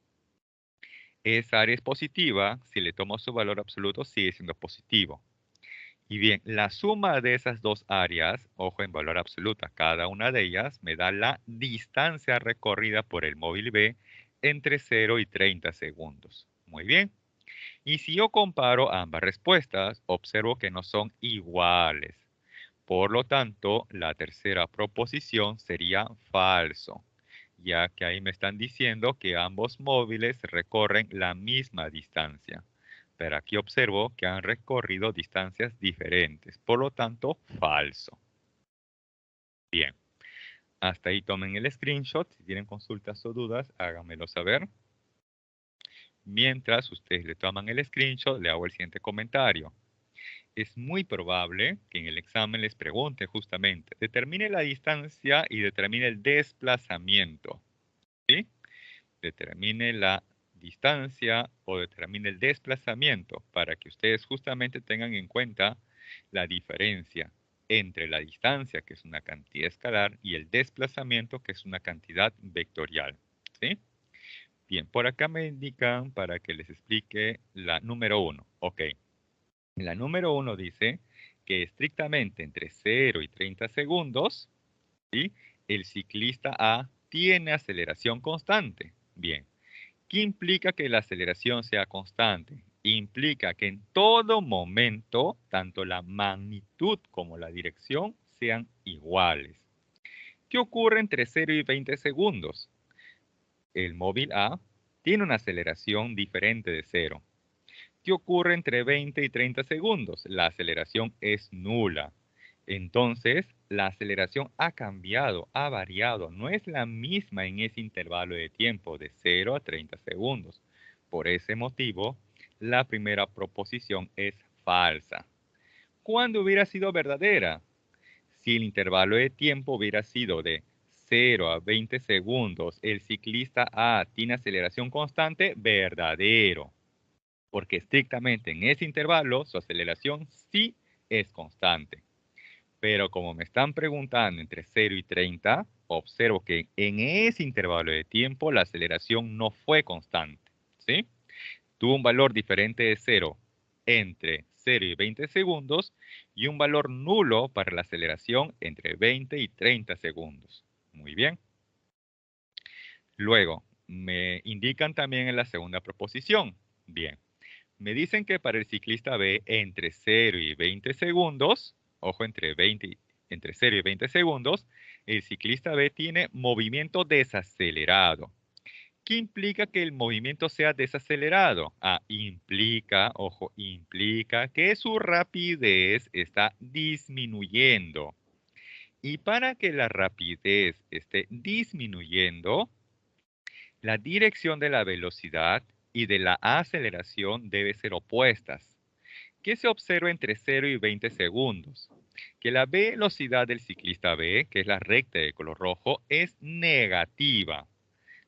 Esa área es positiva, si le tomo su valor absoluto sigue siendo positivo. Y bien, la suma de esas dos áreas, ojo en valor absoluto, cada una de ellas me da la distancia recorrida por el móvil B entre 0 y 30 segundos. Muy bien. Y si yo comparo ambas respuestas, observo que no son iguales. Por lo tanto, la tercera proposición sería falso, ya que ahí me están diciendo que ambos móviles recorren la misma distancia. Pero aquí observo que han recorrido distancias diferentes, por lo tanto, falso. Bien, hasta ahí tomen el screenshot. Si tienen consultas o dudas, háganmelo saber. Mientras ustedes le toman el screenshot, le hago el siguiente comentario. Es muy probable que en el examen les pregunte justamente, determine la distancia y determine el desplazamiento, ¿sí? Determine la distancia o determine el desplazamiento para que ustedes justamente tengan en cuenta la diferencia entre la distancia, que es una cantidad escalar, y el desplazamiento, que es una cantidad vectorial, ¿sí? Bien, por acá me indican para que les explique la número 1. Ok. La número 1 dice que estrictamente entre 0 y 30 segundos, ¿sí? El ciclista A tiene aceleración constante. Bien, ¿qué implica que la aceleración sea constante? Implica que en todo momento, tanto la magnitud como la dirección sean iguales. ¿Qué ocurre entre 0 y 20 segundos? El móvil A tiene una aceleración diferente de 0. ¿Qué ocurre entre 20 y 30 segundos? La aceleración es nula. Entonces, la aceleración ha cambiado, ha variado, no es la misma en ese intervalo de tiempo de 0 a 30 segundos. Por ese motivo, la primera proposición es falsa. ¿Cuándo hubiera sido verdadera? Si el intervalo de tiempo hubiera sido de 0 a 20 segundos, el ciclista A tiene aceleración constante, verdadero, porque estrictamente en ese intervalo su aceleración sí es constante. Pero como me están preguntando entre 0 y 30, observo que en ese intervalo de tiempo la aceleración no fue constante, ¿sí? Tuvo un valor diferente de 0 entre 0 y 20 segundos y un valor nulo para la aceleración entre 20 y 30 segundos. Muy bien. Luego, me indican también en la segunda proposición. Bien. Me dicen que para el ciclista B entre 0 y 20 segundos, ojo, entre 0 y 20 segundos, el ciclista B tiene movimiento desacelerado. ¿Qué implica que el movimiento sea desacelerado? Implica, ojo, implica que su rapidez está disminuyendo. Y para que la rapidez esté disminuyendo, la dirección de la velocidad y de la aceleración debe ser opuestas. ¿Qué se observa entre 0 y 20 segundos? Que la velocidad del ciclista B, que es la recta de color rojo, es negativa.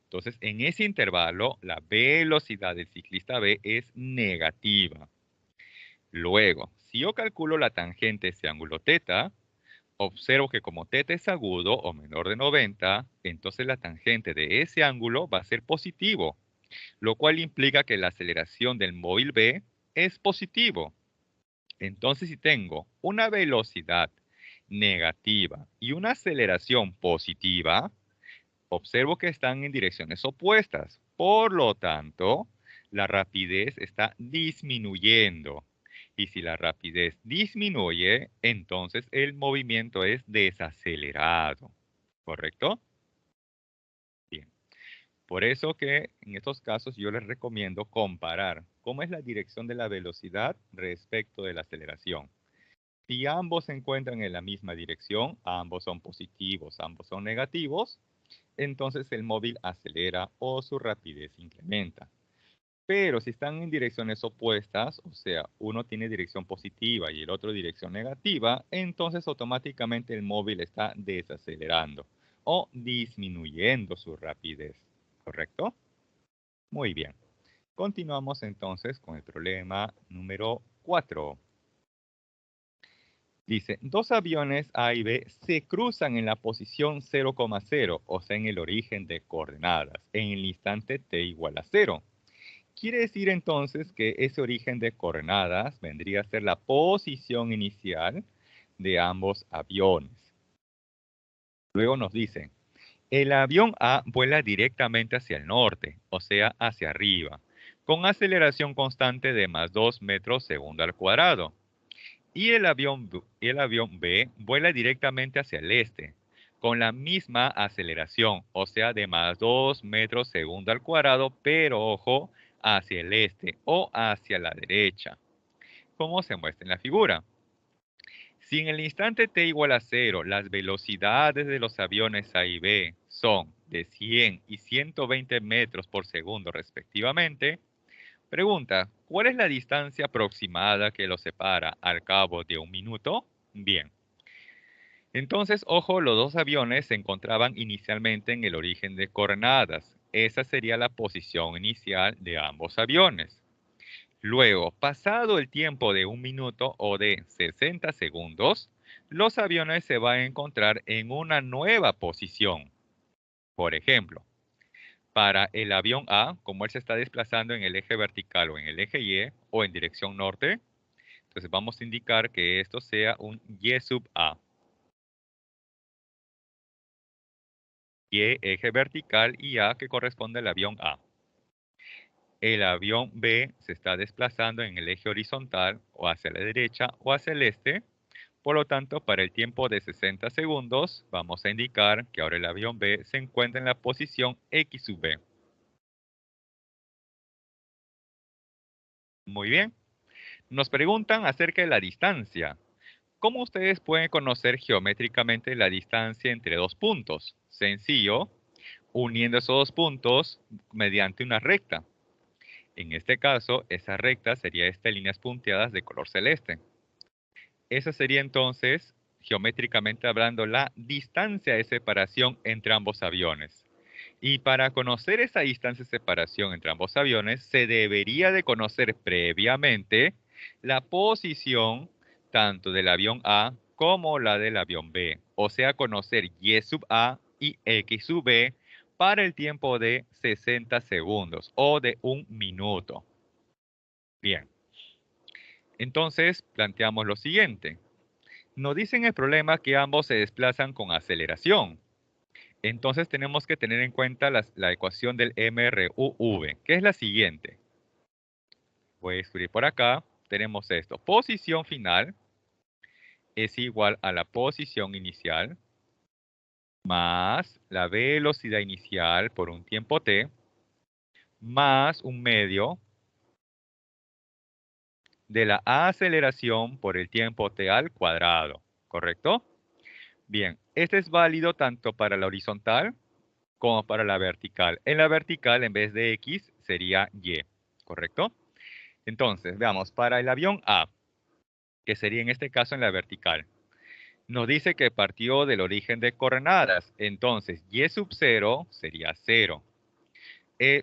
Entonces, en ese intervalo, la velocidad del ciclista B es negativa. Luego, si yo calculo la tangente de ese ángulo θ, observo que como θ es agudo o menor de 90, entonces la tangente de ese ángulo va a ser positivo, lo cual implica que la aceleración del móvil B es positivo. Entonces, si tengo una velocidad negativa y una aceleración positiva, observo que están en direcciones opuestas. Por lo tanto, la rapidez está disminuyendo. Y si la rapidez disminuye, entonces el movimiento es desacelerado. ¿Correcto? Bien. Por eso que en estos casos yo les recomiendo comparar cómo es la dirección de la velocidad respecto de la aceleración. Si ambos se encuentran en la misma dirección, ambos son positivos, ambos son negativos, entonces el móvil acelera o su rapidez incrementa. Pero si están en direcciones opuestas, o sea, uno tiene dirección positiva y el otro dirección negativa, entonces automáticamente el móvil está desacelerando o disminuyendo su rapidez. ¿Correcto? Muy bien. Continuamos entonces con el problema número 4. Dice, dos aviones A y B se cruzan en la posición 0,0, o sea, en el origen de coordenadas, en el instante t igual a 0. Quiere decir entonces que ese origen de coordenadas vendría a ser la posición inicial de ambos aviones. Luego nos dice, el avión A vuela directamente hacia el norte, o sea, hacia arriba, con aceleración constante de más 2 metros segundo al cuadrado. Y el avión B vuela directamente hacia el este, con la misma aceleración, o sea, de más 2 metros segundo al cuadrado, pero ojo, hacia el este o hacia la derecha, como se muestra en la figura. Si en el instante t igual a 0 las velocidades de los aviones A y B son de 100 y 120 metros por segundo respectivamente, pregunta, ¿cuál es la distancia aproximada que los separa al cabo de un minuto? Bien. Entonces, ojo, los dos aviones se encontraban inicialmente en el origen de coordenadas. Esa sería la posición inicial de ambos aviones. Luego, pasado el tiempo de un minuto o de 60 segundos, los aviones se van a encontrar en una nueva posición. Por ejemplo, para el avión A, como él se está desplazando en el eje vertical o en el eje Y o en dirección norte, entonces vamos a indicar que esto sea un Y sub A. Y eje vertical y A que corresponde al avión A. El avión B se está desplazando en el eje horizontal o hacia la derecha o hacia el este. Por lo tanto, para el tiempo de 60 segundos, vamos a indicar que ahora el avión B se encuentra en la posición X sub B. Muy bien. Nos preguntan acerca de la distancia. ¿Cómo ustedes pueden conocer geométricamente la distancia entre dos puntos? Sencillo, uniendo esos dos puntos mediante una recta. En este caso, esa recta sería estas líneas punteadas de color celeste. Esa sería entonces, geométricamente hablando, la distancia de separación entre ambos aviones. Y para conocer esa distancia de separación entre ambos aviones, se debería de conocer previamente la posición tanto del avión A como la del avión B. O sea, conocer Y sub A y X sub B para el tiempo de 60 segundos o de un minuto. Bien, entonces planteamos lo siguiente. Nos dicen el problema que ambos se desplazan con aceleración. Entonces tenemos que tener en cuenta la ecuación del MRUV, que es la siguiente. Voy a escribir por acá. Tenemos esto. Posición final es igual a la posición inicial más la velocidad inicial por un tiempo t más un medio de la aceleración por el tiempo t al cuadrado. ¿Correcto? Bien, este es válido tanto para la horizontal como para la vertical. En la vertical, en vez de X, sería Y. ¿Correcto? Entonces, veamos, para el avión A, que sería en este caso en la vertical, nos dice que partió del origen de coordenadas. Entonces, Y sub 0 sería 0.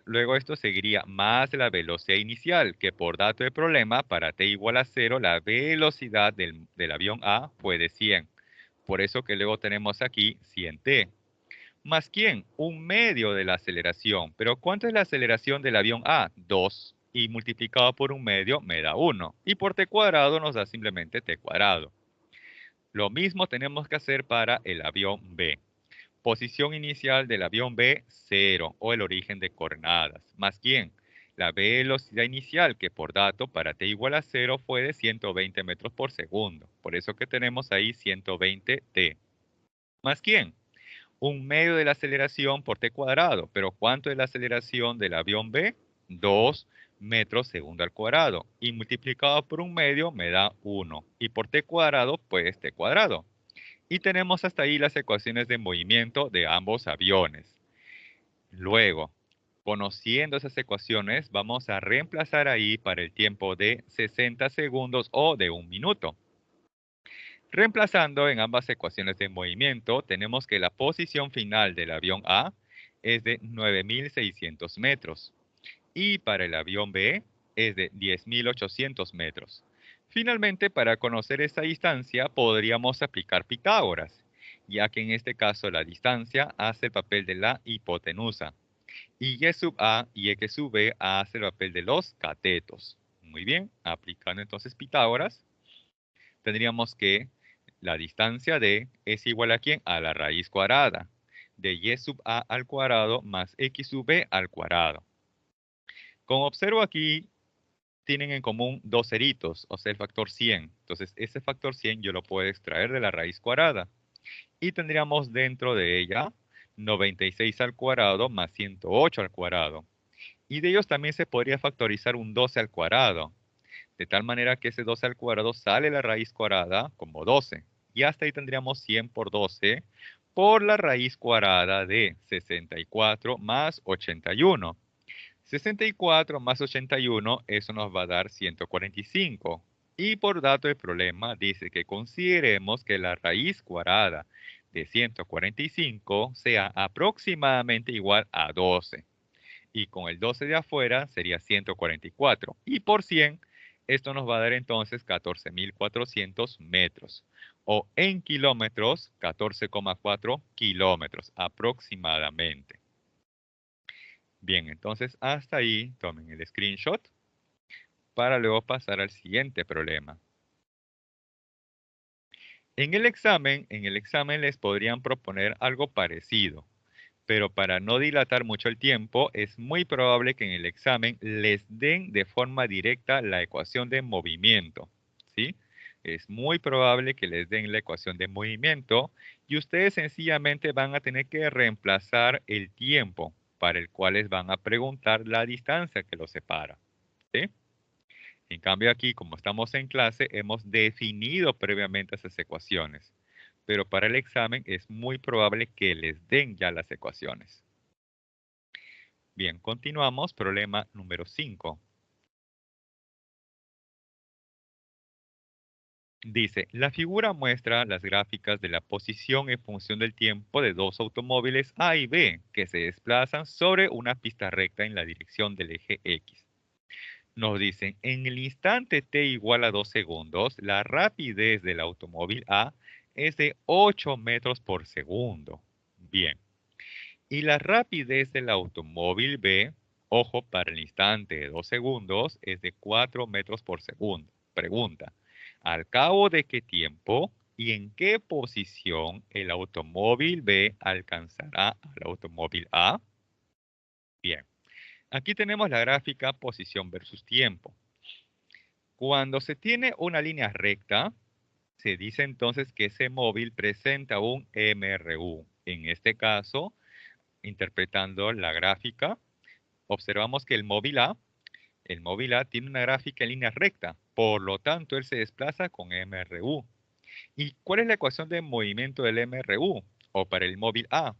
Luego esto seguiría más la velocidad inicial, que por dato de problema, para t igual a 0, la velocidad del avión A fue de 100. Por eso que luego tenemos aquí 100t. ¿Más quién? Un medio de la aceleración. ¿Pero cuánto es la aceleración del avión A? 2. Y multiplicado por un medio me da 1. Y por t cuadrado nos da simplemente t cuadrado. Lo mismo tenemos que hacer para el avión B. Posición inicial del avión B, 0, o el origen de coordenadas. Más quién, la velocidad inicial, que por dato para t igual a 0 fue de 120 metros por segundo. Por eso que tenemos ahí 120 t. Más quién, un medio de la aceleración por t cuadrado. Pero ¿cuánto es la aceleración del avión B? 2 metros segundo al cuadrado. Y multiplicado por un medio me da 1. Y por t cuadrado, pues t cuadrado. Y tenemos hasta ahí las ecuaciones de movimiento de ambos aviones. Luego, conociendo esas ecuaciones, vamos a reemplazar ahí para el tiempo de 60 segundos o de 1 minuto. Reemplazando en ambas ecuaciones de movimiento, tenemos que la posición final del avión A es de 9.600 metros y para el avión B es de 10.800 metros. Finalmente, para conocer esta distancia, podríamos aplicar Pitágoras, ya que en este caso la distancia hace el papel de la hipotenusa y Y sub A y X sub B hace el papel de los catetos. Muy bien, aplicando entonces Pitágoras, tendríamos que la distancia D es igual a ¿quién? A la raíz cuadrada de Y sub A al cuadrado más X sub B al cuadrado. Como observo aquí, tienen en común dos ceritos, o sea, el factor 100. Entonces, ese factor 100 yo lo puedo extraer de la raíz cuadrada. Y tendríamos dentro de ella 96 al cuadrado más 108 al cuadrado. Y de ellos también se podría factorizar un 12 al cuadrado. De tal manera que ese 12 al cuadrado sale la raíz cuadrada como 12. Y hasta ahí tendríamos 100 por 12 por la raíz cuadrada de 64 más 81. 64 más 81, eso nos va a dar 145. Y por dato del problema dice que consideremos que la raíz cuadrada de 145 sea aproximadamente igual a 12. Y con el 12 de afuera sería 144. Y por 100, esto nos va a dar entonces 14.400 metros. O en kilómetros, 14,4 kilómetros aproximadamente. Bien, entonces hasta ahí tomen el screenshot para luego pasar al siguiente problema. En el examen les podrían proponer algo parecido, pero para no dilatar mucho el tiempo, es muy probable que en el examen les den de forma directa la ecuación de movimiento, ¿sí? Es muy probable que les den la ecuación de movimiento y ustedes sencillamente van a tener que reemplazar el tiempo para el cual les van a preguntar la distancia que los separa, ¿sí? En cambio aquí, como estamos en clase, hemos definido previamente esas ecuaciones, pero para el examen es muy probable que les den ya las ecuaciones. Bien, continuamos. Problema número 5. Dice, la figura muestra las gráficas de la posición en función del tiempo de dos automóviles A y B que se desplazan sobre una pista recta en la dirección del eje X. Nos dicen, en el instante t igual a 2 segundos, la rapidez del automóvil A es de 8 metros por segundo. Bien. Y la rapidez del automóvil B, ojo, para el instante de 2 segundos, es de 4 metros por segundo. Pregunta, ¿al cabo de qué tiempo y en qué posición el automóvil B alcanzará al automóvil A? Bien, aquí tenemos la gráfica posición versus tiempo. Cuando se tiene una línea recta, se dice entonces que ese móvil presenta un MRU. En este caso, interpretando la gráfica, observamos que el móvil A tiene una gráfica en línea recta, por lo tanto él se desplaza con MRU. ¿Y cuál es la ecuación de movimiento del MRU? O para el móvil A,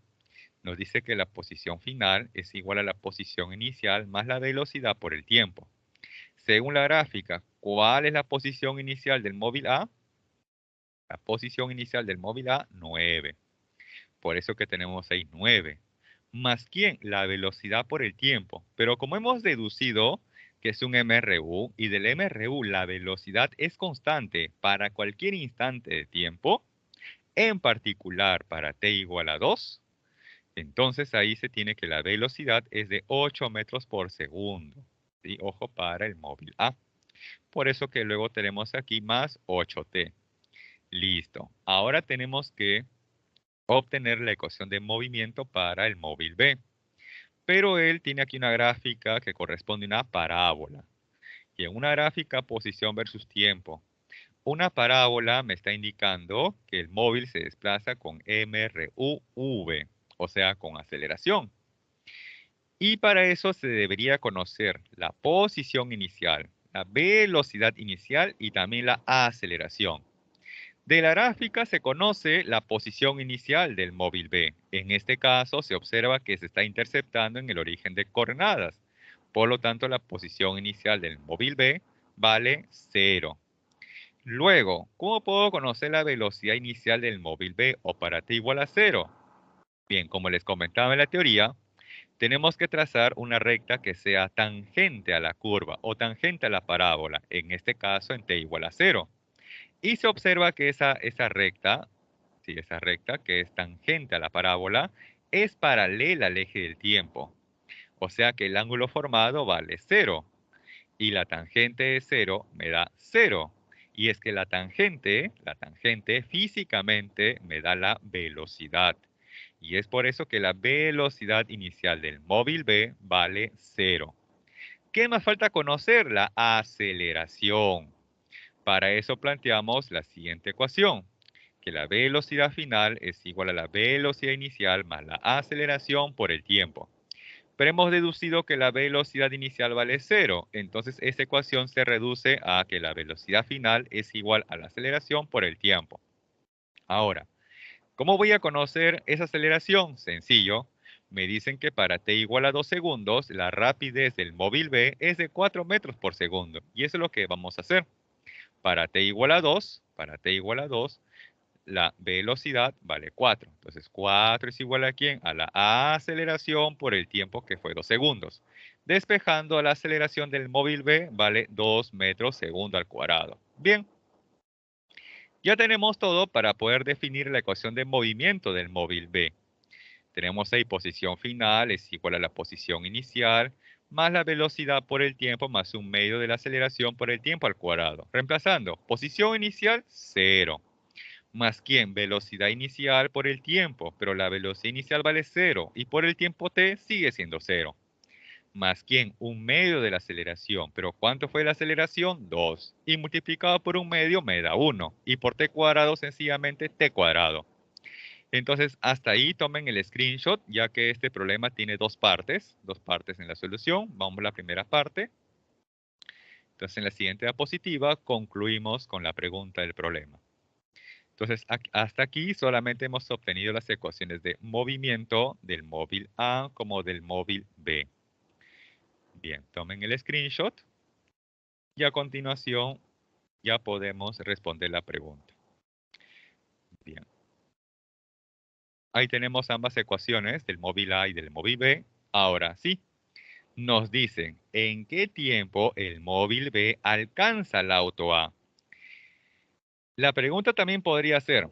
nos dice que la posición final es igual a la posición inicial más la velocidad por el tiempo. Según la gráfica, ¿cuál es la posición inicial del móvil A? La posición inicial del móvil A, 9. Por eso que tenemos ahí 9. ¿Más quién? La velocidad por el tiempo. Pero como hemos deducido que es un MRU y del MRU la velocidad es constante para cualquier instante de tiempo, en particular para t igual a 2, entonces ahí se tiene que la velocidad es de 8 metros por segundo. ¿Sí? Ojo para el móvil A. Por eso que luego tenemos aquí más 8t. Listo. Ahora tenemos que obtener la ecuación de movimiento para el móvil B. Pero él tiene aquí una gráfica que corresponde a una parábola. Y en una gráfica posición versus tiempo, una parábola me está indicando que el móvil se desplaza con MRUV, o sea, con aceleración. Y para eso se debería conocer la posición inicial, la velocidad inicial y también la aceleración. De la gráfica se conoce la posición inicial del móvil B. En este caso se observa que se está interceptando en el origen de coordenadas. Por lo tanto, la posición inicial del móvil B vale 0. Luego, ¿cómo puedo conocer la velocidad inicial del móvil B o para t igual a 0? Bien, como les comentaba en la teoría, tenemos que trazar una recta que sea tangente a la curva o tangente a la parábola, en este caso en t igual a 0. Y se observa que esa recta, sí, esa recta que es tangente a la parábola, es paralela al eje del tiempo. O sea que el ángulo formado vale 0. Y la tangente de 0 me da 0. Y es que la tangente físicamente me da la velocidad. Y es por eso que la velocidad inicial del móvil B vale 0. ¿Qué más falta conocer? La aceleración. Para eso planteamos la siguiente ecuación, que la velocidad final es igual a la velocidad inicial más la aceleración por el tiempo. Pero hemos deducido que la velocidad inicial vale 0, entonces esta ecuación se reduce a que la velocidad final es igual a la aceleración por el tiempo. Ahora, ¿cómo voy a conocer esa aceleración? Sencillo. Me dicen que para t igual a 2 segundos, la rapidez del móvil B es de 4 metros por segundo. Y eso es lo que vamos a hacer. Para t igual a 2, la velocidad vale 4. Entonces 4 es igual a ¿quién? A la aceleración por el tiempo que fue 2 segundos. Despejando la aceleración del móvil B vale 2 metros segundo al cuadrado. Bien, ya tenemos todo para poder definir la ecuación de movimiento del móvil B. Tenemos ahí posición final es igual a la posición inicial, más la velocidad por el tiempo, más un medio de la aceleración por el tiempo al cuadrado. Reemplazando, posición inicial, 0. Más quién, velocidad inicial por el tiempo, pero la velocidad inicial vale 0 y por el tiempo t sigue siendo 0. Más quién, un medio de la aceleración, pero ¿cuánto fue la aceleración? 2. Y multiplicado por un medio me da 1. Y por t cuadrado sencillamente t cuadrado. Entonces, hasta ahí tomen el screenshot, ya que este problema tiene dos partes en la solución. Vamos a la primera parte. Entonces, en la siguiente diapositiva concluimos con la pregunta del problema. Entonces, hasta aquí solamente hemos obtenido las ecuaciones de movimiento del móvil A como del móvil B. Bien, tomen el screenshot y a continuación ya podemos responder la pregunta. Bien. Ahí tenemos ambas ecuaciones del móvil A y del móvil B. Ahora sí, nos dicen en qué tiempo el móvil B alcanza el auto A. La pregunta también podría ser,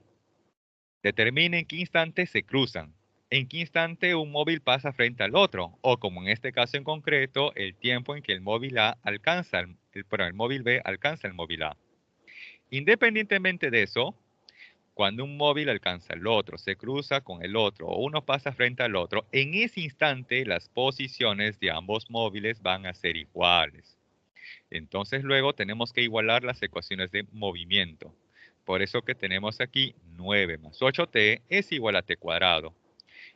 determine en qué instante se cruzan, en qué instante un móvil pasa frente al otro, o como en este caso en concreto, el tiempo en que el móvil A alcanza, el móvil B alcanza el móvil A. Independientemente de eso, cuando un móvil alcanza el otro, se cruza con el otro o uno pasa frente al otro, en ese instante las posiciones de ambos móviles van a ser iguales. Entonces luego tenemos que igualar las ecuaciones de movimiento. Por eso que tenemos aquí 9 más 8t es igual a t cuadrado.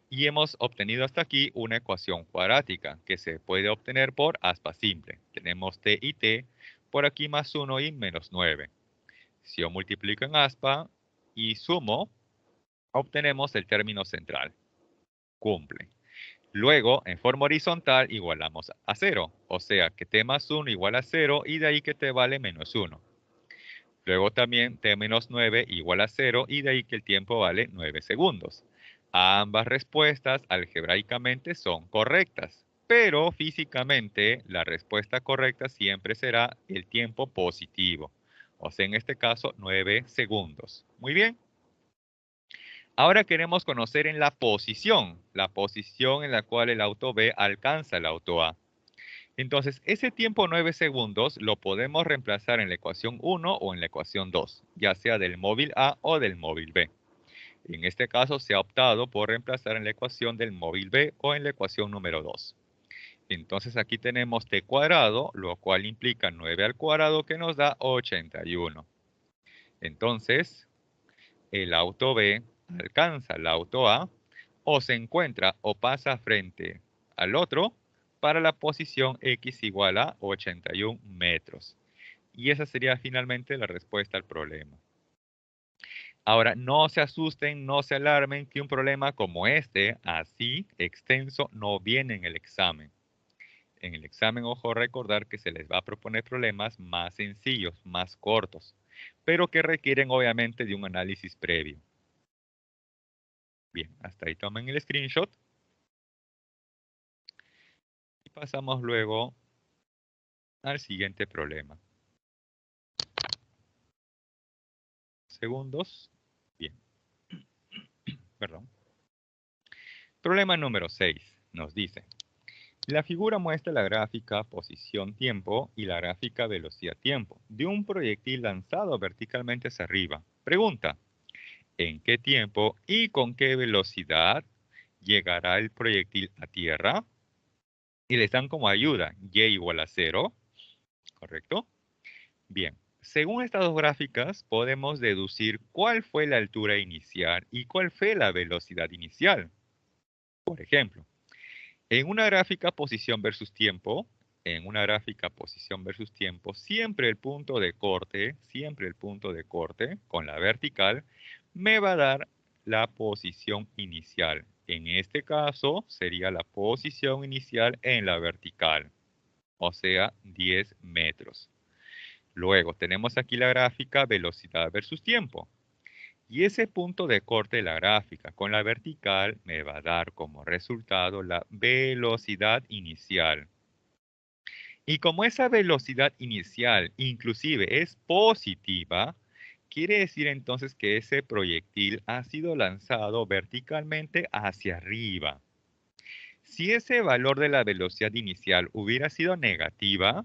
Y hemos obtenido hasta aquí una ecuación cuadrática que se puede obtener por aspa simple. Tenemos t y t, por aquí más 1 y menos 9. Si yo multiplico en aspa y sumo, obtenemos el término central. Cumple. Luego, en forma horizontal, igualamos a 0. O sea que t más 1 igual a 0 y de ahí que t vale menos 1. Luego también t menos 9 igual a 0 y de ahí que el tiempo vale 9 segundos. Ambas respuestas algebraicamente son correctas, pero físicamente la respuesta correcta siempre será el tiempo positivo. O sea, en este caso, 9 segundos. Muy bien. Ahora queremos conocer en la posición en la cual el auto B alcanza el auto A. Entonces, ese tiempo 9 segundos lo podemos reemplazar en la ecuación 1 o en la ecuación 2, ya sea del móvil A o del móvil B. En este caso se ha optado por reemplazar en la ecuación del móvil b o en la ecuación número 2. Entonces aquí tenemos t cuadrado, lo cual implica 9 al cuadrado que nos da 81. Entonces, el auto B alcanza al auto A o se encuentra o pasa frente al otro para la posición X igual a 81 metros. Y esa sería finalmente la respuesta al problema. Ahora, no se asusten, no se alarmen que un problema como este, así extenso, no viene en el examen. En el examen, ojo, recordar que se les va a proponer problemas más sencillos, más cortos, pero que requieren obviamente de un análisis previo. Bien, hasta ahí tomen el screenshot. Y pasamos luego al siguiente problema. Segundos. Bien, perdón. Problema número 6 nos dice, la figura muestra la gráfica posición-tiempo y la gráfica velocidad-tiempo de un proyectil lanzado verticalmente hacia arriba. Pregunta, ¿en qué tiempo y con qué velocidad llegará el proyectil a tierra? Y les dan como ayuda y igual a 0, ¿correcto? Bien, según estas dos gráficas podemos deducir cuál fue la altura inicial y cuál fue la velocidad inicial. Por ejemplo, en una gráfica posición versus tiempo, siempre el punto de corte con la vertical me va a dar la posición inicial. En este caso sería la posición inicial en la vertical, o sea, 10 metros. Luego tenemos aquí la gráfica velocidad versus tiempo. Y ese punto de corte de la gráfica con la vertical me va a dar como resultado la velocidad inicial. Y como esa velocidad inicial inclusive es positiva, quiere decir entonces que ese proyectil ha sido lanzado verticalmente hacia arriba. Si ese valor de la velocidad inicial hubiera sido negativa,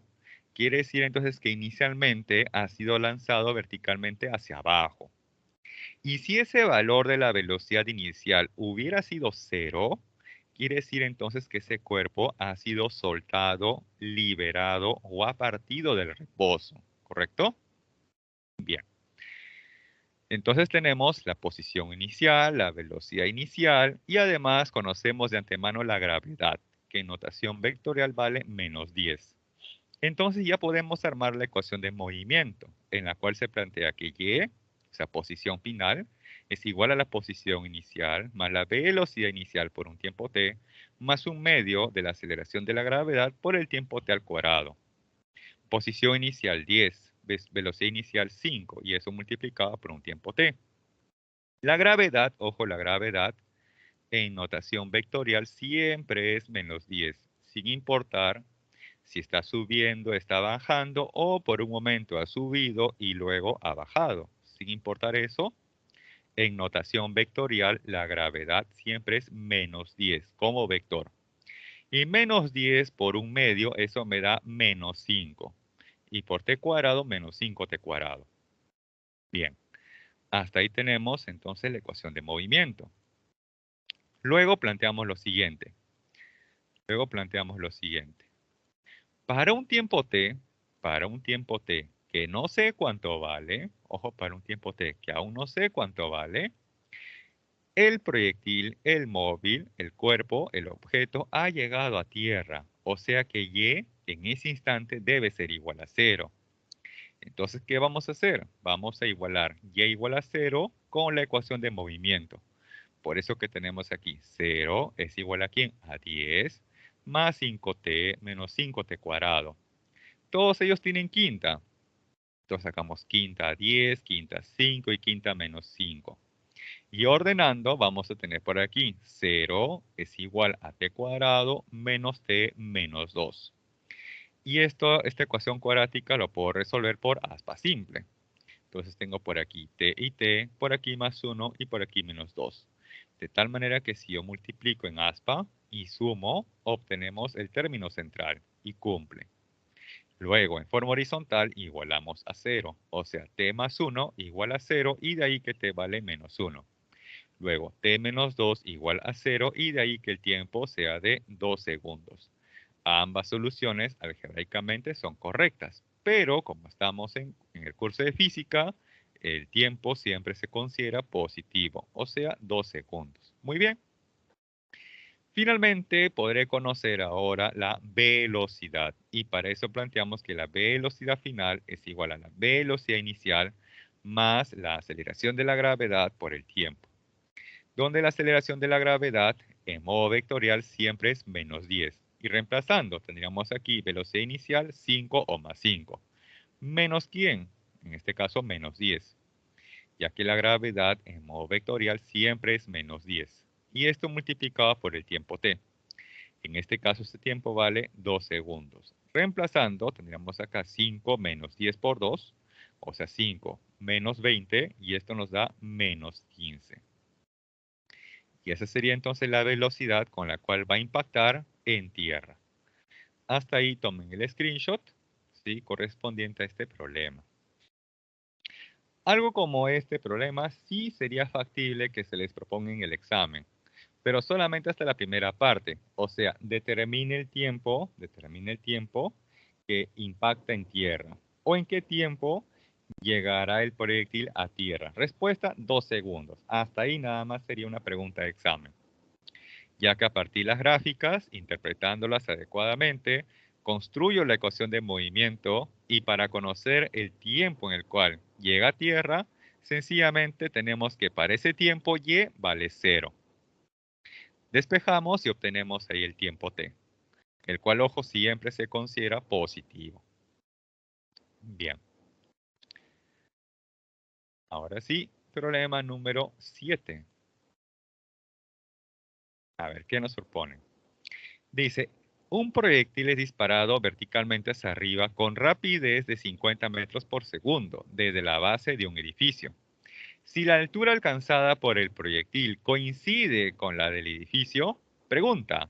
quiere decir entonces que inicialmente ha sido lanzado verticalmente hacia abajo. Y si ese valor de la velocidad inicial hubiera sido 0, quiere decir entonces que ese cuerpo ha sido soltado, liberado o ha partido del reposo, ¿correcto? Bien. Entonces tenemos la posición inicial, la velocidad inicial y además conocemos de antemano la gravedad, que en notación vectorial vale -10. Entonces ya podemos armar la ecuación de movimiento, en la cual se plantea que y, o sea, posición final, es igual a la posición inicial más la velocidad inicial por un tiempo t, más un medio de la aceleración de la gravedad por el tiempo t al cuadrado. Posición inicial 10, velocidad inicial 5, y eso multiplicado por un tiempo t. La gravedad, ojo, la gravedad en notación vectorial siempre es -10, sin importar si está subiendo, está bajando o por un momento ha subido y luego ha bajado. Sin importar eso, en notación vectorial la gravedad siempre es -10 como vector. Y -10 por un medio, eso me da -5. Y por t cuadrado, -5t cuadrado. Bien, hasta ahí tenemos entonces la ecuación de movimiento. Luego planteamos lo siguiente. Para un tiempo t que no sé cuánto vale, ojo, para un tiempo t que aún no sé cuánto vale, el proyectil, el móvil, el cuerpo, el objeto ha llegado a tierra. O sea que y en ese instante debe ser igual a 0. Entonces, ¿qué vamos a hacer? Vamos a igualar y igual a 0 con la ecuación de movimiento. Por eso que tenemos aquí 0 es igual a ¿quién? A 10 más 5t menos 5t cuadrado. Todos ellos tienen quinta. Entonces sacamos quinta 10, quinta 5 y quinta -5. Y ordenando vamos a tener por aquí 0 es igual a t cuadrado menos t menos 2. Y esta ecuación cuadrática lo puedo resolver por aspa simple. Entonces tengo por aquí t y t, por aquí +1 y por aquí -2. De tal manera que si yo multiplico en aspa y sumo, obtenemos el término central y cumple. Luego, en forma horizontal, igualamos a 0. O sea, t más 1 igual a 0 y de ahí que t vale -1. Luego, t menos 2 igual a 0 y de ahí que el tiempo sea de 2 segundos. Ambas soluciones algebraicamente son correctas, pero como estamos en el curso de física, el tiempo siempre se considera positivo, o sea, 2 segundos. Muy bien. Finalmente, podré conocer ahora la velocidad y para eso planteamos que la velocidad final es igual a la velocidad inicial más la aceleración de la gravedad por el tiempo, donde la aceleración de la gravedad en modo vectorial siempre es menos 10. Y reemplazando, tendríamos aquí velocidad inicial 5 o más 5. ¿Menos quién? En este caso, menos 10, ya que la gravedad en modo vectorial siempre es menos 10. Y esto multiplicado por el tiempo t. En este caso, este tiempo vale 2 segundos. Reemplazando, tendríamos acá 5 menos 10 por 2, o sea, 5 menos 20, y esto nos da menos 15. Y esa sería entonces la velocidad con la cual va a impactar en tierra. Hasta ahí tomen el screenshot, ¿sí?, correspondiente a este problema. Algo como este problema sí sería factible que se les proponga en el examen, pero solamente hasta la primera parte. O sea, determine el tiempo que impacta en tierra. ¿O en qué tiempo llegará el proyectil a tierra? Respuesta, 2 segundos. Hasta ahí nada más sería una pregunta de examen, ya que a partir de las gráficas, interpretándolas adecuadamente, construyo la ecuación de movimiento y para conocer el tiempo en el cual llega a tierra, sencillamente tenemos que para ese tiempo y vale 0. Despejamos y obtenemos ahí el tiempo t, el cual, ojo, siempre se considera positivo. Bien. Ahora sí, problema número 7. A ver, ¿qué nos propone? Dice, un proyectil es disparado verticalmente hacia arriba con rapidez de 50 metros por segundo desde la base de un edificio. Si la altura alcanzada por el proyectil coincide con la del edificio, pregunta,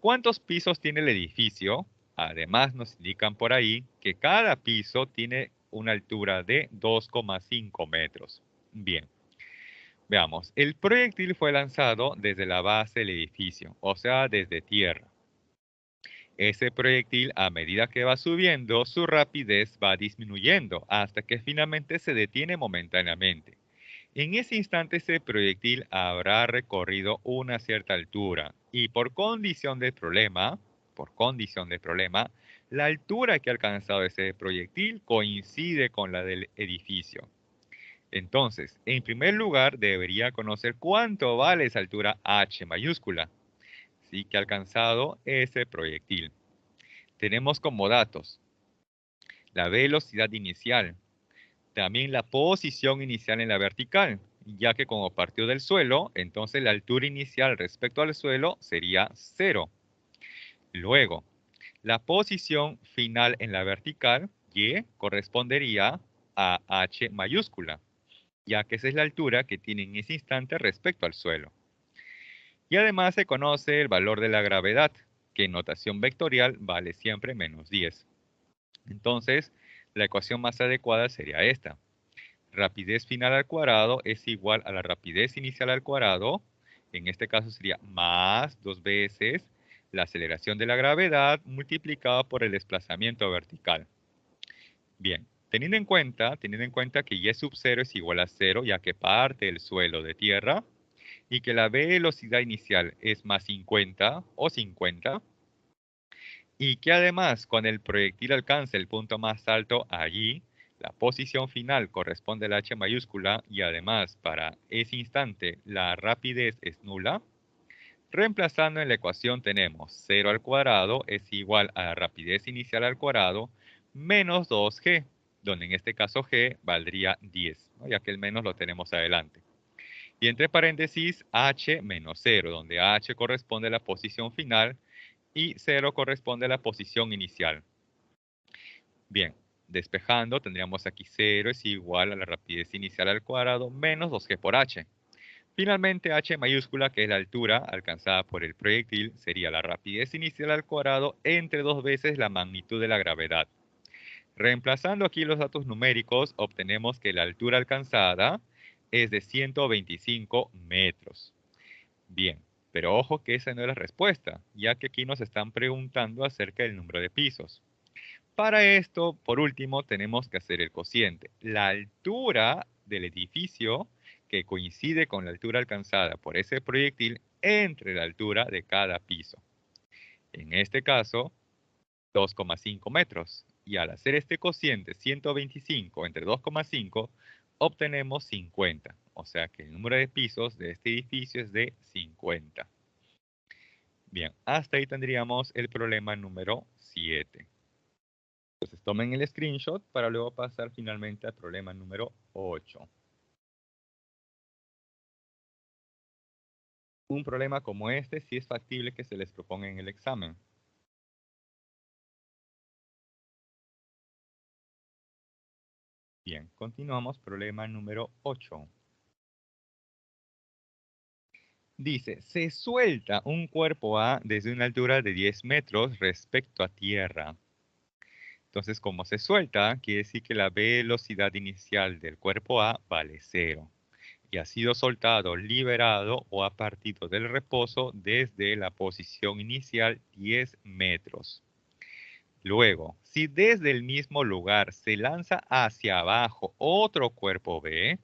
¿cuántos pisos tiene el edificio? Además nos indican por ahí que cada piso tiene una altura de 2,5 metros. Bien, veamos. El proyectil fue lanzado desde la base del edificio, o sea, desde tierra. Ese proyectil, a medida que va subiendo, su rapidez va disminuyendo hasta que finalmente se detiene momentáneamente. En ese instante ese proyectil habrá recorrido una cierta altura y por condición de problema, la altura que ha alcanzado ese proyectil coincide con la del edificio. Entonces, en primer lugar, debería conocer cuánto vale esa altura h mayúscula, sí, que ha alcanzado ese proyectil. Tenemos como datos la velocidad inicial, también la posición inicial en la vertical, ya que como partió del suelo, entonces la altura inicial respecto al suelo sería 0. Luego, la posición final en la vertical, y, correspondería a h mayúscula, ya que esa es la altura que tiene en ese instante respecto al suelo. Y además se conoce el valor de la gravedad, que en notación vectorial vale siempre menos 10. Entonces, la ecuación más adecuada sería esta. Rapidez final al cuadrado es igual a la rapidez inicial al cuadrado. En este caso sería más 2 veces la aceleración de la gravedad multiplicada por el desplazamiento vertical. Bien, teniendo en cuenta que y sub 0 es igual a 0, ya que parte del suelo de tierra, y que la velocidad inicial es más 50 o 50, y que además cuando el proyectil alcance el punto más alto allí, la posición final corresponde a la h mayúscula y además para ese instante la rapidez es nula, reemplazando en la ecuación tenemos 0 al cuadrado es igual a la rapidez inicial al cuadrado menos 2g, donde en este caso g valdría 10, ¿no?, ya que el menos lo tenemos adelante. Y entre paréntesis h menos 0, donde h corresponde a la posición final y 0 corresponde a la posición inicial. Bien, despejando tendríamos aquí 0 es igual a la rapidez inicial al cuadrado menos 2g por h. Finalmente h mayúscula, que es la altura alcanzada por el proyectil, sería la rapidez inicial al cuadrado entre 2 veces la magnitud de la gravedad. Reemplazando aquí los datos numéricos, obtenemos que la altura alcanzada es de 125 metros. Bien, pero ojo que esa no es la respuesta, ya que aquí nos están preguntando acerca del número de pisos. Para esto, por último, tenemos que hacer el cociente. La altura del edificio que coincide con la altura alcanzada por ese proyectil entre la altura de cada piso. En este caso, 2,5 metros. Y al hacer este cociente 125 entre 2,5, obtenemos 50. O sea que el número de pisos de este edificio es de 50. Bien, hasta ahí tendríamos el problema número 7. Entonces tomen el screenshot para luego pasar finalmente al problema número 8. Un problema como este sí es factible que se les proponga en el examen. Bien, continuamos. Problema número 8. Dice, se suelta un cuerpo A desde una altura de 10 metros respecto a tierra. Entonces, como se suelta, quiere decir que la velocidad inicial del cuerpo A vale 0. Y ha sido soltado, liberado o ha partido del reposo desde la posición inicial 10 metros. Luego, si desde el mismo lugar se lanza hacia abajo otro cuerpo B,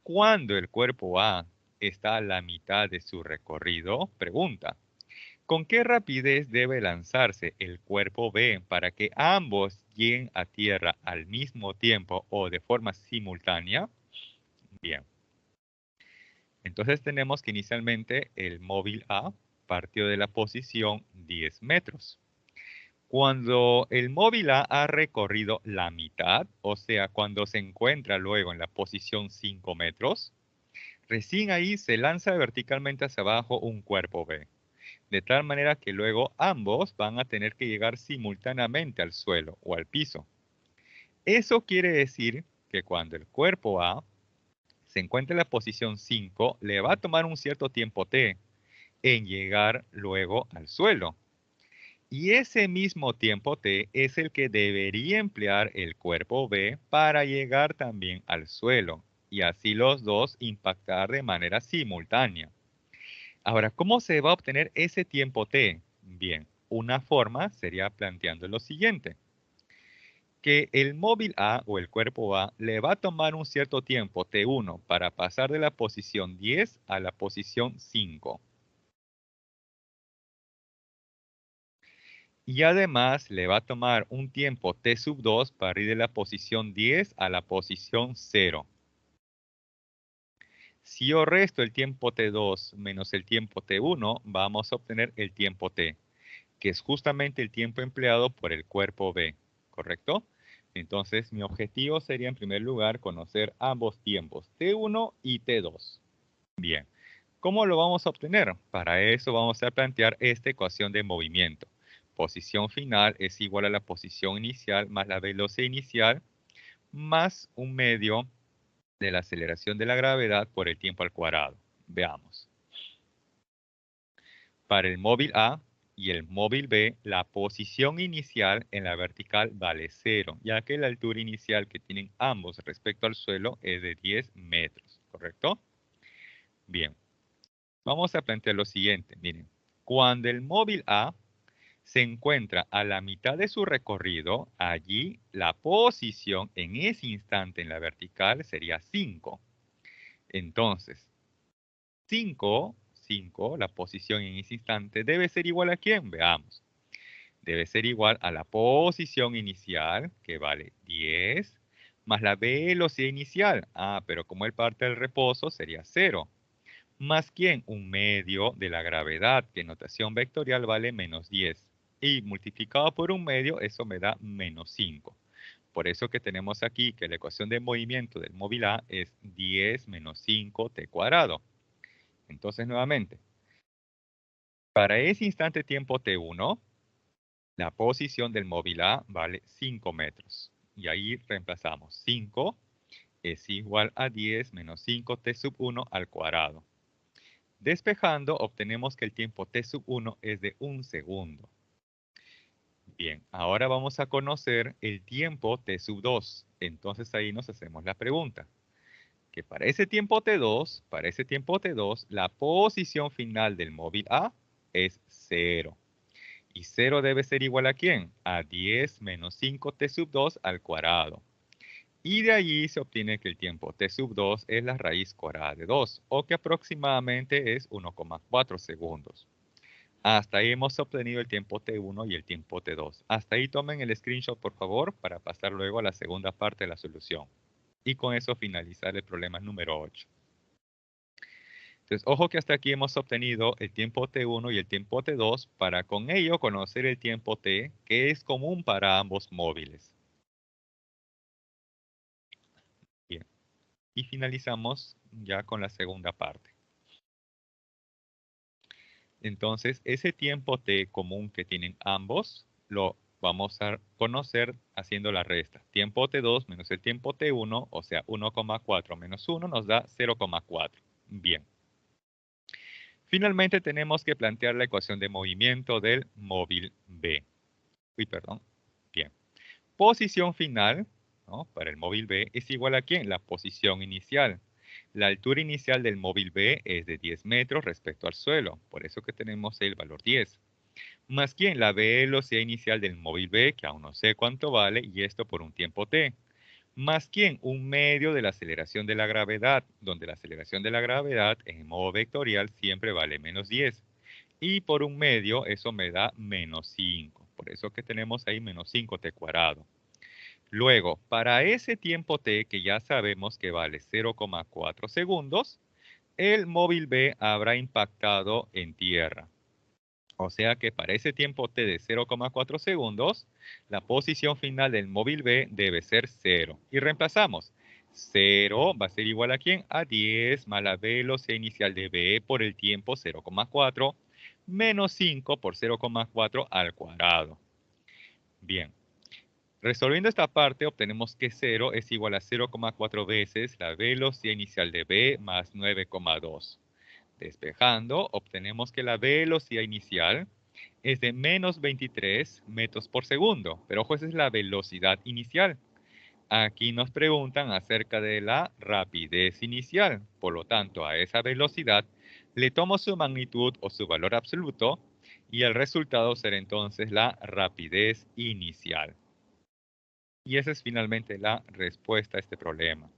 cuando el cuerpo A está a la mitad de su recorrido, pregunta, ¿con qué rapidez debe lanzarse el cuerpo B para que ambos lleguen a tierra al mismo tiempo o de forma simultánea? Bien. Entonces tenemos que inicialmente el móvil A partió de la posición 10 metros. Cuando el móvil A ha recorrido la mitad, o sea, cuando se encuentra luego en la posición 5 metros, recién ahí se lanza verticalmente hacia abajo un cuerpo B, de tal manera que luego ambos van a tener que llegar simultáneamente al suelo o al piso. Eso quiere decir que cuando el cuerpo A se encuentra en la posición 5, le va a tomar un cierto tiempo t en llegar luego al suelo. Y ese mismo tiempo t es el que debería emplear el cuerpo B para llegar también al suelo, y así los dos impactar de manera simultánea. Ahora, ¿cómo se va a obtener ese tiempo t? Bien, una forma sería planteando lo siguiente, que el móvil A o el cuerpo A le va a tomar un cierto tiempo t1 para pasar de la posición 10 a la posición 5. Y además le va a tomar un tiempo t sub 2 para ir de la posición 10 a la posición 0. Si yo resto el tiempo t2 menos el tiempo t1, vamos a obtener el tiempo t, que es justamente el tiempo empleado por el cuerpo B, ¿correcto? Entonces, mi objetivo sería en primer lugar conocer ambos tiempos, t1 y t2. Bien, ¿cómo lo vamos a obtener? Para eso vamos a plantear esta ecuación de movimiento. Posición final es igual a la posición inicial más la velocidad inicial más un medio de la aceleración de la gravedad por el tiempo al cuadrado. Veamos. Para el móvil A y el móvil B, la posición inicial en la vertical vale 0, ya que la altura inicial que tienen ambos respecto al suelo es de 10 metros, ¿correcto? Bien, vamos a plantear lo siguiente. Miren, cuando el móvil A se encuentra a la mitad de su recorrido, allí la posición en ese instante en la vertical sería 5. Entonces, 5, la posición en ese instante, debe ser igual a ¿quién? Veamos. Debe ser igual a la posición inicial, que vale 10, más la velocidad inicial. Ah, pero como él parte del reposo, sería 0. Más quién, un medio de la gravedad, que en notación vectorial vale menos 10. Y multiplicado por un medio, eso me da menos 5. Por eso que tenemos aquí que la ecuación de movimiento del móvil A es 10 menos 5t cuadrado. Entonces, nuevamente, para ese instante tiempo t1, la posición del móvil A vale 5 metros. Y ahí reemplazamos 5 es igual a 10 menos 5t sub 1 al cuadrado. Despejando, obtenemos que el tiempo t sub 1 es de 1 segundo. Bien, ahora vamos a conocer el tiempo t sub 2. Entonces ahí nos hacemos la pregunta. que para ese tiempo T2, la posición final del móvil A es 0. Y 0 debe ser igual a ¿quién? A 10 menos 5t sub 2 al cuadrado. Y de allí se obtiene que el tiempo t sub 2 es la raíz cuadrada de 2, o que aproximadamente es 1,4 segundos. Hasta ahí hemos obtenido el tiempo t1 y el tiempo t2. Hasta ahí tomen el screenshot, por favor, para pasar luego a la segunda parte de la solución. Y con eso finalizar el problema número 8. Entonces, ojo que hasta aquí hemos obtenido el tiempo t1 y el tiempo t2 para con ello conocer el tiempo t, que es común para ambos móviles. Bien. Y finalizamos ya con la segunda parte. Entonces, ese tiempo t común que tienen ambos, lo vamos a conocer haciendo la resta. Tiempo t2 menos el tiempo t1, o sea, 1,4 menos 1 nos da 0,4. Bien. Finalmente tenemos que plantear la ecuación de movimiento del móvil B. Bien. Posición final, ¿no?, para el móvil B es igual a ¿quién? La posición inicial. La altura inicial del móvil B es de 10 metros respecto al suelo, por eso que tenemos el valor 10. Más ¿quién? La velocidad inicial del móvil B, que aún no sé cuánto vale, y esto por un tiempo t. Más ¿quién? Un medio de la aceleración de la gravedad, donde la aceleración de la gravedad en modo vectorial siempre vale menos 10. Y por un medio eso me da menos 5. Por eso que tenemos ahí menos 5t cuadrado. Luego, para ese tiempo t, que ya sabemos que vale 0,4 segundos, el móvil B habrá impactado en tierra. O sea que para ese tiempo t de 0,4 segundos, la posición final del móvil B debe ser 0. Y reemplazamos. 0 va a ser igual a ¿quién? A 10 más la velocidad inicial de B por el tiempo 0,4 menos 5 por 0,4 al cuadrado. Bien. Resolviendo esta parte, obtenemos que 0 es igual a 0,4 veces la velocidad inicial de B más 9,2. Despejando, obtenemos que la velocidad inicial es de menos 23 metros por segundo. Pero ojo, esa es la velocidad inicial. Aquí nos preguntan acerca de la rapidez inicial. Por lo tanto, a esa velocidad le tomo su magnitud o su valor absoluto y el resultado será entonces la rapidez inicial. Y esa es finalmente la respuesta a este problema.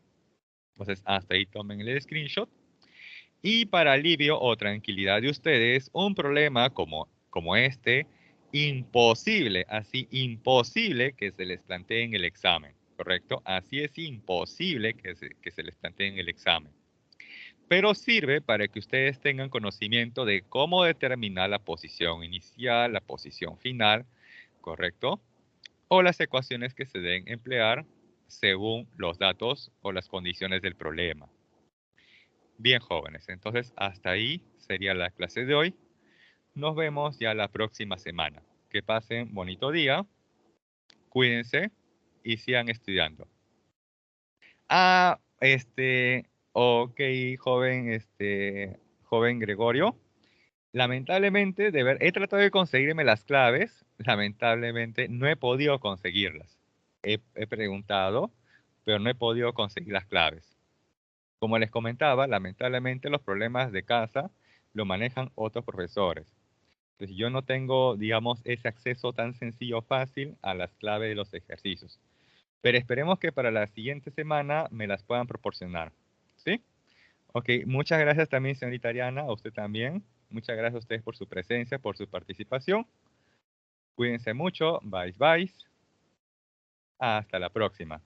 Entonces, hasta ahí tomen el screenshot. Y para alivio o tranquilidad de ustedes, un problema como este, imposible, así imposible que se les plantee en el examen, ¿correcto? Así es imposible que se les plantee en el examen. Pero sirve para que ustedes tengan conocimiento de cómo determinar la posición inicial, la posición final, ¿correcto? O las ecuaciones que se deben emplear según los datos o las condiciones del problema. Bien, jóvenes, entonces hasta ahí sería la clase de hoy. Nos vemos ya la próxima semana. Que pasen bonito día, cuídense y sigan estudiando. Ok, joven Gregorio. Lamentablemente, he tratado de conseguirme las claves. Lamentablemente, no he podido conseguirlas. He preguntado, pero no he podido conseguir las claves. Como les comentaba, lamentablemente los problemas de casa lo manejan otros profesores. Entonces yo no tengo, digamos, ese acceso tan sencillo o fácil a las claves de los ejercicios. Pero esperemos que para la siguiente semana me las puedan proporcionar. ¿Sí? Ok, muchas gracias también, señorita Ariana, a usted también. Muchas gracias a ustedes por su presencia, por su participación. Cuídense mucho. Bye, bye. Hasta la próxima.